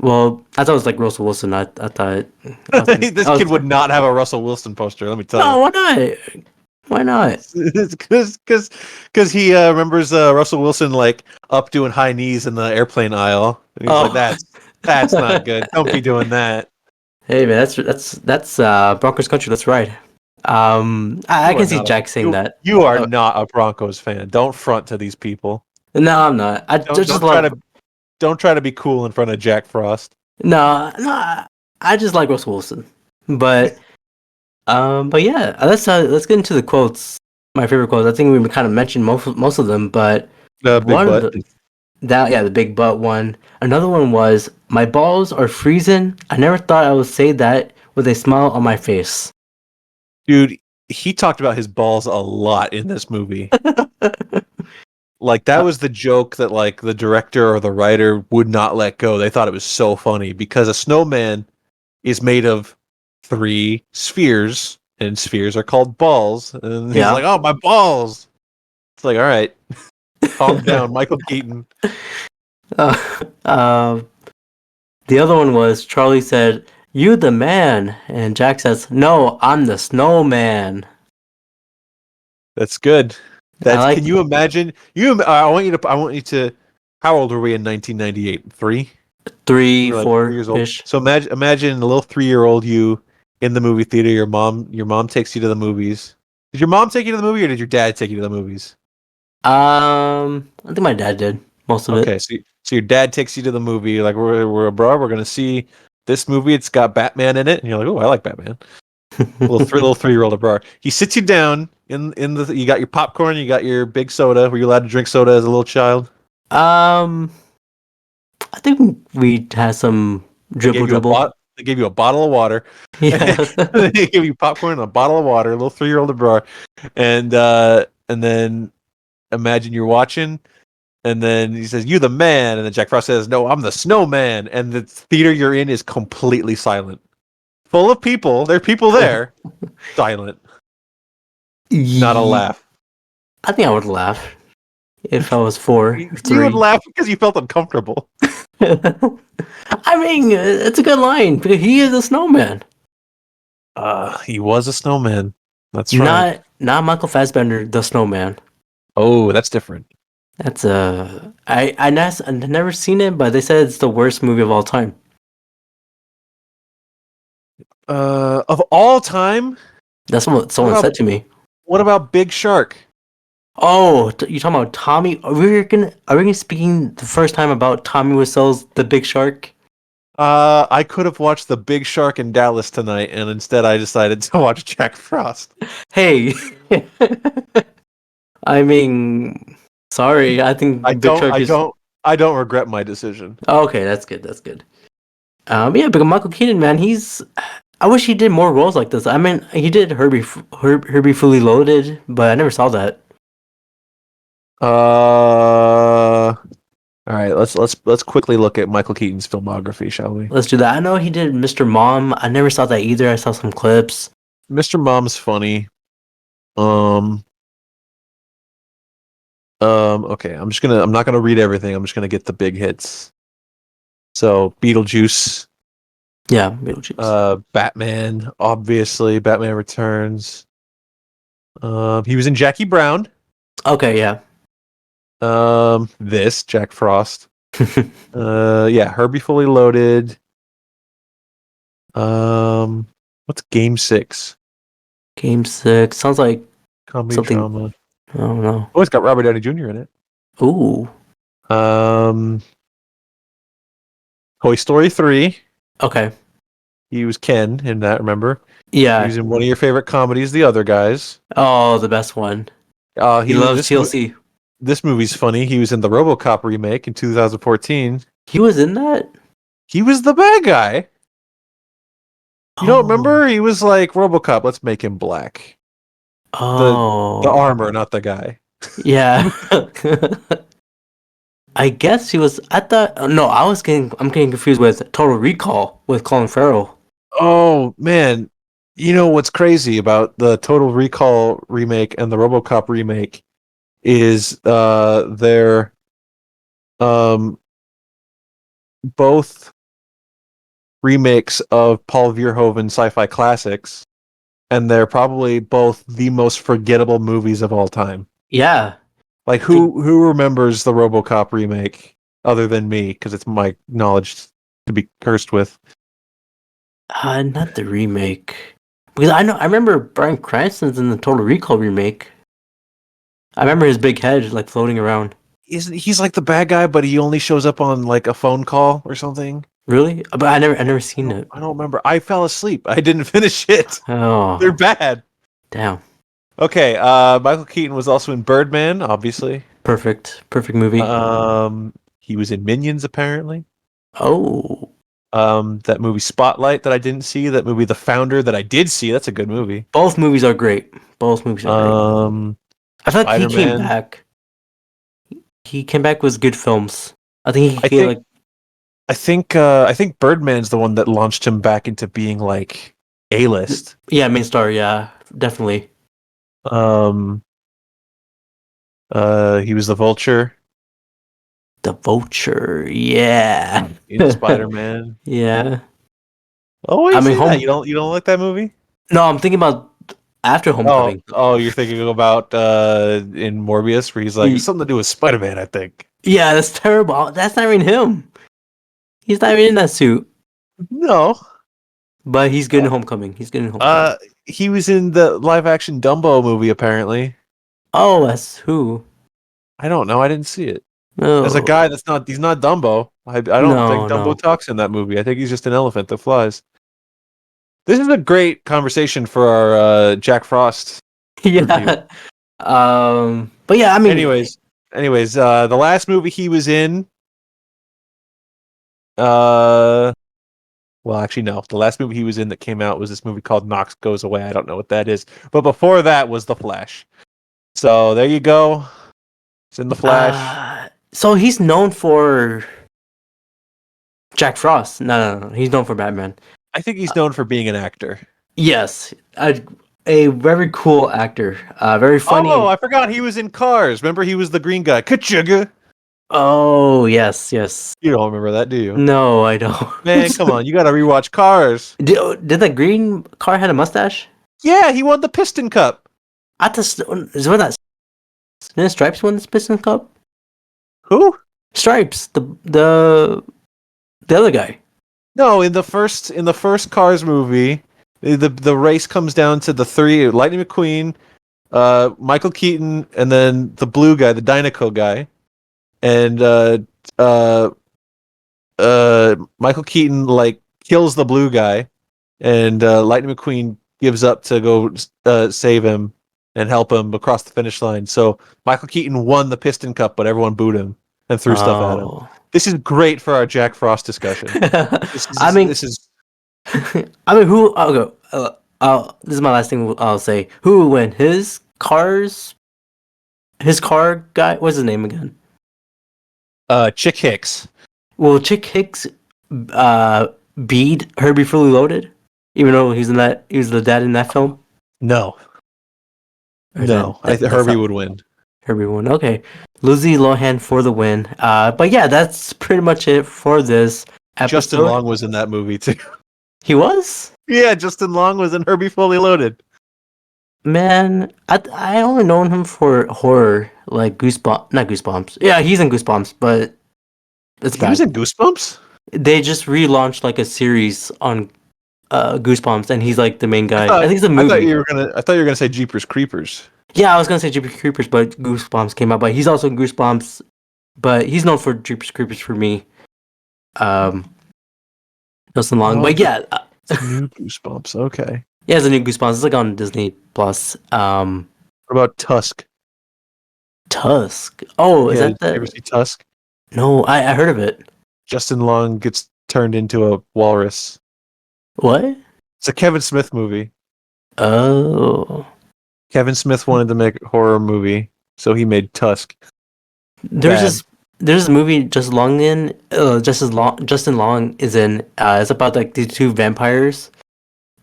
Well, I thought it was like Russell Wilson. I thought This kid would not have a Russell Wilson poster, let me tell No, you. why not? Why not? It's because he remembers Russell Wilson like up doing high knees in the airplane aisle. And he's like, Oh, that's not good. Don't be doing that. hey man, that's Broncos country. That's right. I You are can see not a Jack saying that. you are not a Broncos fan. Don't front to these people. No, I'm not. I Don't just don't try love. to don't try to be cool in front of Jack Frost. No, no. I just like Russell Wilson. But yeah, let's get into the quotes. My favorite quotes. I think we kind of mentioned most of them, but The big one of butt. the big butt one. Another one was my balls are freezing. I never thought I would say that with a smile on my face. Dude, he talked about his balls a lot in this movie. Like that was the joke that like the director or the writer would not let go. They thought it was so funny because a snowman is made of 3 spheres, and spheres are called balls. And he's Yeah. like, "Oh, my balls!" It's like, all right, calm down, Michael Keaton. Uh, uh, the other one was Charlie said, "You the man," and Jack says, "No, I'm the snowman." That's good. I That's. like Can you imagine? I want you to. I want you to. How old were we in 1998? 3. We three, were like 3 years old. 4 ish. So imagine a little 3-year-old you in the movie theater. Your mom takes you to the movies. Did your mom take you to the movie, or did your dad take you to the movies? I think my dad did most of it. Okay, so your dad takes you to the movie. You're like we're abroad. We're gonna see this movie. It's got Batman in it, and you're like, oh, I like Batman. Little 3-year-old abroad. He sits you down in the. You got your popcorn. You got your big soda. Were you allowed to drink soda as a little child? um, I think we had some They gave dribble you a dribble. bot. They gave you a bottle of water. Yeah. They gave you popcorn and a bottle of water. A little 3-year-old abroad, and then imagine you're watching. And then he says, "You the man," and then Jack Frost says, "No, I'm the snowman." And the theater you're in is completely silent, full of people. There are people there, silent, not a laugh. I think I would laugh if I was 4 or You would 3. laugh because you felt uncomfortable. I mean, it's a good line because he is a snowman, He was a snowman. That's right. not Michael Fassbender, the snowman. Oh, that's different. That's I've never seen it, but they said it's the worst movie of all time. Of all time, That's what what someone about said to me. what about Big Shark? Oh, you talking about Tommy? Are we speaking the first time about Tommy Wiseau's The Big Shark? I could have watched The Big Shark in Dallas tonight, and instead I decided to watch Jack Frost. Hey, I mean, sorry. I think I Big don't, Shark I is don't, I don't regret my decision. okay. That's good. That's good. Yeah, but Michael Keaton, man, he's. I wish he did more roles like this. I mean, he did Herbie Fully Loaded, but I never saw that. All right, let's quickly look at Michael Keaton's filmography, shall we? Let's do that. I know he did Mr. Mom. I never saw that either. I saw some clips. Mr. Mom's funny. Um, okay, I'm not gonna read everything. I'm just gonna get the big hits. So Beetlejuice, Yeah, Beetlejuice. Batman, obviously, Batman Returns. He was in Jackie Brown. Okay, yeah. This Jack Frost. Yeah, Herbie Fully Loaded. What's Game 6? Game 6 sounds like Comedy something. drama. I don't know. Oh, it's got Robert Downey Jr. in it. Ooh. Toy Story 3. Okay. He was Ken in that, remember? Yeah. He was in one of your favorite comedies, The Other Guys. Oh, the best one. He loves TLC. This movie's funny. He was in the RoboCop remake in 2014. He was in that? He was the bad guy. You don't remember? He was like, RoboCop, let's make him black. Oh. The armor, not the guy. Yeah. I guess he was. I thought. No, I'm getting confused with Total Recall with Colin Farrell. Oh, man. You know what's crazy about the Total Recall remake and the RoboCop remake is they're both remakes of Paul Verhoeven sci-fi classics, and they're probably both the most forgettable movies of all time. Yeah. Like who remembers the RoboCop remake other than me, because it's my knowledge to be cursed with. Not the remake. Because I remember Bryan Cranston's in the Total Recall remake. I remember his big head like floating around. He's like the bad guy, but he only shows up on like a phone call or something? Really? But I never seen it. I don't remember. I fell asleep. I didn't finish it. Oh. They're bad. Damn. Okay, Michael Keaton was also in Birdman, obviously. Perfect movie. He was in Minions, apparently. Oh. That movie Spotlight that I didn't see. That movie The Founder that I did see. That's a good movie. Both movies are great. I thought he came back. He came back with good films. I think I think Birdman's the one that launched him back into being like A-list. Yeah, main star. Yeah, definitely. He was the Vulture. The Vulture, yeah. In Spider-Man. Yeah. Oh, wait, you don't like that movie? No, I'm thinking about after Homecoming. Oh, you're thinking about in Morbius, where he's like, it's something to do with Spider-Man, I think. Yeah, that's terrible. That's not even him. He's not even in that suit. No. But he's good in Homecoming. He was in the live-action Dumbo movie, apparently. Oh, that's who? I don't know. I didn't see it. No. As a guy he's not Dumbo. I don't think Dumbo talks in that movie. I think he's just an elephant that flies. This is a great conversation for our Jack Frost. Yeah. Review. But yeah, I mean. Anyways, the last movie he was in. Well, actually, no. The last movie he was in that came out was this movie called Knox Goes Away. I don't know what that is. But before that was The Flash. So there you go. It's in The Flash. So he's known for Jack Frost. No. He's known for Batman. I think he's known for being an actor. Yes. A very cool actor. Very funny. Oh, I forgot he was in Cars. Remember, he was the green guy. Kachuga. Oh, yes. You don't remember that, do you? No, I don't. Man, come on. You got to rewatch Cars. Did that green car had a mustache? Yeah, he won the Piston Cup. Didn't Stripes won this Piston Cup? Who? Stripes, the other guy. No, in the first Cars movie, the race comes down to the three: Lightning McQueen, Michael Keaton, and then the blue guy, the Dynaco guy. And Michael Keaton like kills the blue guy, and Lightning McQueen gives up to go save him and help him across the finish line. So Michael Keaton won the Piston Cup, but everyone booed him and threw stuff at him. This is great for our Jack Frost discussion. This is. I mean, who? I'll go. This is my last thing I'll say. Who will win? His car guy. What's his name again? Chick Hicks. Will Chick Hicks beat Herbie Fully Loaded? Even though he was the dad in that film? No. Herbie would win. Herbie would win. Okay. Lindsay Lohan for the win. But yeah, that's pretty much it for this episode. Justin Long was in that movie too. He was? Yeah, Justin Long was in Herbie Fully Loaded. Man, I only known him for horror, like Goosebumps, not Goosebumps. Yeah, he's in Goosebumps, but it's He was bad. in Goosebumps. They just relaunched like a series on Goosebumps, and he's like the main I guy. I thought think it's a I thought movie. you were gonna I thought you were gonna say Jeepers Creepers. Yeah, I was gonna say Jeepers Creepers, but Goosebumps came out. But he's also in Goosebumps, but he's known for Jeepers Creepers for me. Um, Justin Long, Oh, but yeah, it's a new Goosebumps. Okay. yeah, it's a new Goosebumps. It's like on Disney Plus. What about Tusk? Tusk. Oh, is Yeah, did that you ever the? see Tusk? No, I heard of it. Justin Long gets turned into a walrus. What? It's a Kevin Smith movie. Oh, Kevin Smith wanted to make a horror movie, so he made Tusk. there's Bad. this. There's this movie Justin Long is in. It's about like these two vampires,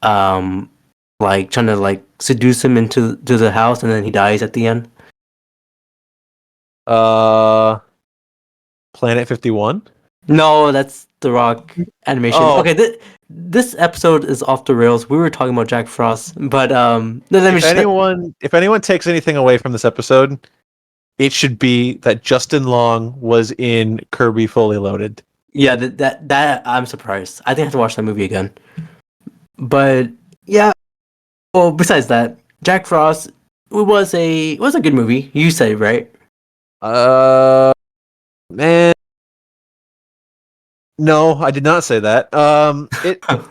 um, like trying to like seduce him to the house, and then he dies at the end. Uh, Planet 51. No, that's The Rock animation. Oh, Okay, this episode is off the rails. We were talking about Jack Frost, but let me if anyone takes anything away from this episode, it should be that Justin Long was in Kirby Fully Loaded. yeah, that I'm surprised. I think I have to watch that movie again. But yeah, well, besides that, Jack Frost was a good movie. You say, right? Man, no, I did not say that.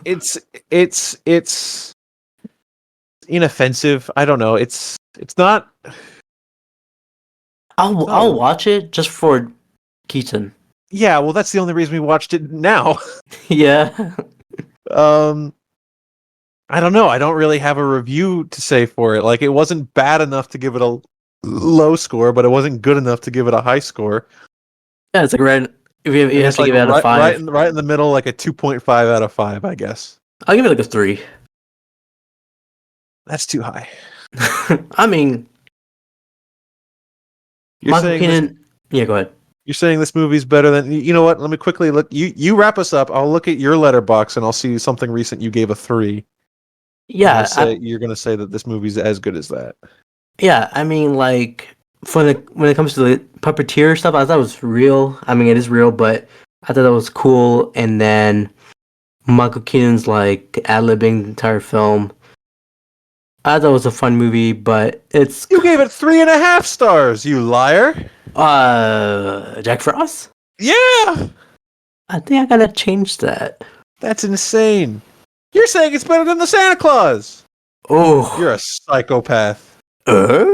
It's inoffensive. I don't know. It's not. I'll watch it just for Keaton. Yeah, well, that's the only reason we watched it now. Yeah. I don't know. I don't really have a review to say for it. Like, it wasn't bad enough to give it a low score, but it wasn't good enough to give it a high score. Yeah, it's like right. If you have It's to like give it out of 5, right in the middle, like a 2.5 out of 5, I guess. I'll give it like a 3. That's too high. I mean, You're Michael saying Keaton. Yeah, go ahead. You're saying this movie's better than you know what? Let me quickly look. You wrap us up. I'll look at your letterbox and I'll see something recent you gave a 3. Yeah, You're gonna say that this movie's as good as that. yeah. I mean, like when it comes to the puppeteer stuff, I thought it was real. I mean, it is real, but I thought that was cool. And then Michael Keaton's like ad-libbing the entire film. I thought it was a fun movie, but it's You gave it 3.5 stars, you liar. Jack Frost. Yeah, I think I gotta change that. that's insane. You're saying it's better than the Santa Claus. Oh, You're a psychopath. uh,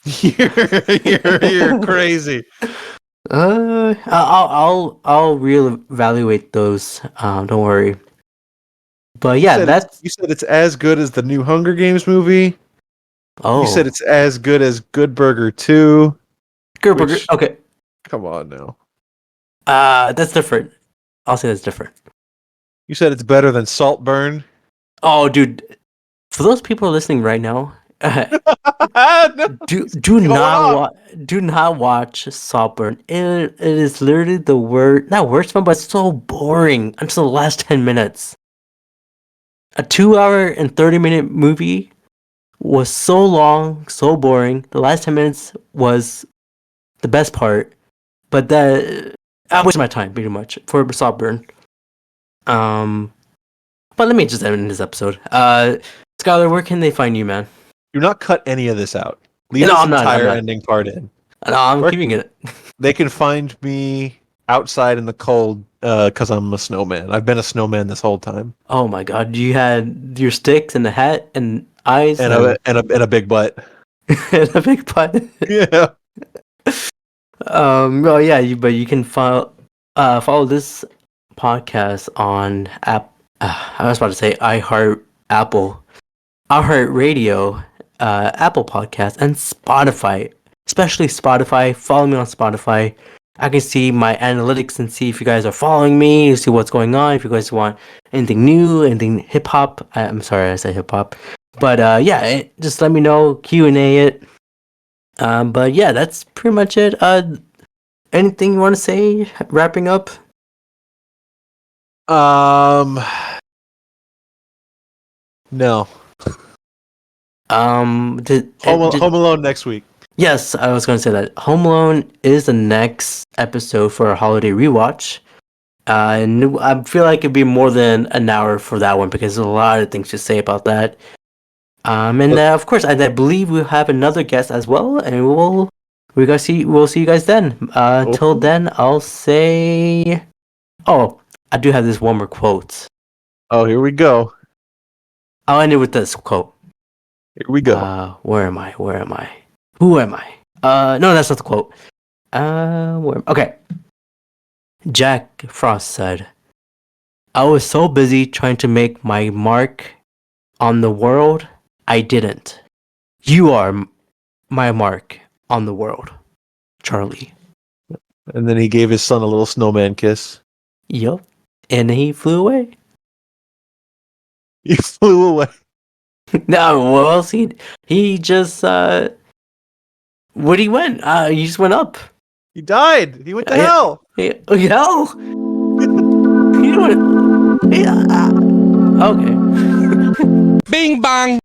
You're crazy. I'll reevaluate those. Don't worry. But yeah, You said it's as good as the new Hunger Games movie. oh. You said it's as good as Good Burger 2. Gerber. which- Okay. Come on now. That's different. I'll say that's different. You said it's better than Saltburn. Oh, dude, for those people listening right now, do not watch Saltburn. It is literally the not worst one, but it's so boring until the last 10 minutes. A 2 hour and 30-minute movie was so long, so boring. The last 10 minutes was the best part, but I wasted my time pretty much for Saltburn. But let me just end this episode. Skylar, where can they find you, man? Do not cut any of this out. Leave No, this I'm not, entire I'm not. ending part in. No, I'm keeping it. They can find me outside in the cold because I'm a snowman. I've been a snowman this whole time. Oh my god, you had your sticks and the hat and eyes And a big butt. and a big butt. Yeah. Well, yeah, but you can follow this podcast on I was about to say iHeartRadio, Apple Podcast, and Spotify. Especially Spotify. Follow me on Spotify. I can see my analytics and see if you guys are following me, see what's going on, if you guys want anything new, anything hip hop. I'm sorry, I said hip hop. But yeah, just let me know, Q&A it. But yeah, that's pretty much it. Anything you want to say, wrapping up? No. Home Alone next week. Yes, I was going to say that. Home Alone is the next episode for our holiday rewatch. And I feel like it'd be more than an hour for that one because there's a lot of things to say about that. Of course, I believe we'll have another guest as well, and we'll see you guys then. Until then, I'll say, I do have this one more quote. Oh, here we go. I'll end it with this quote. Here we go. Where am I? Who am I? No, that's not the quote. Okay. Jack Frost said, "I was so busy trying to make my mark on the world, I didn't. You are my mark on the world, Charlie." And then he gave his son a little snowman kiss. Yup. And he flew away. He flew away. No, what else? He just where'd he went? He just went up. He died. He went to hell. Hell? You know what? Okay. Bing bang.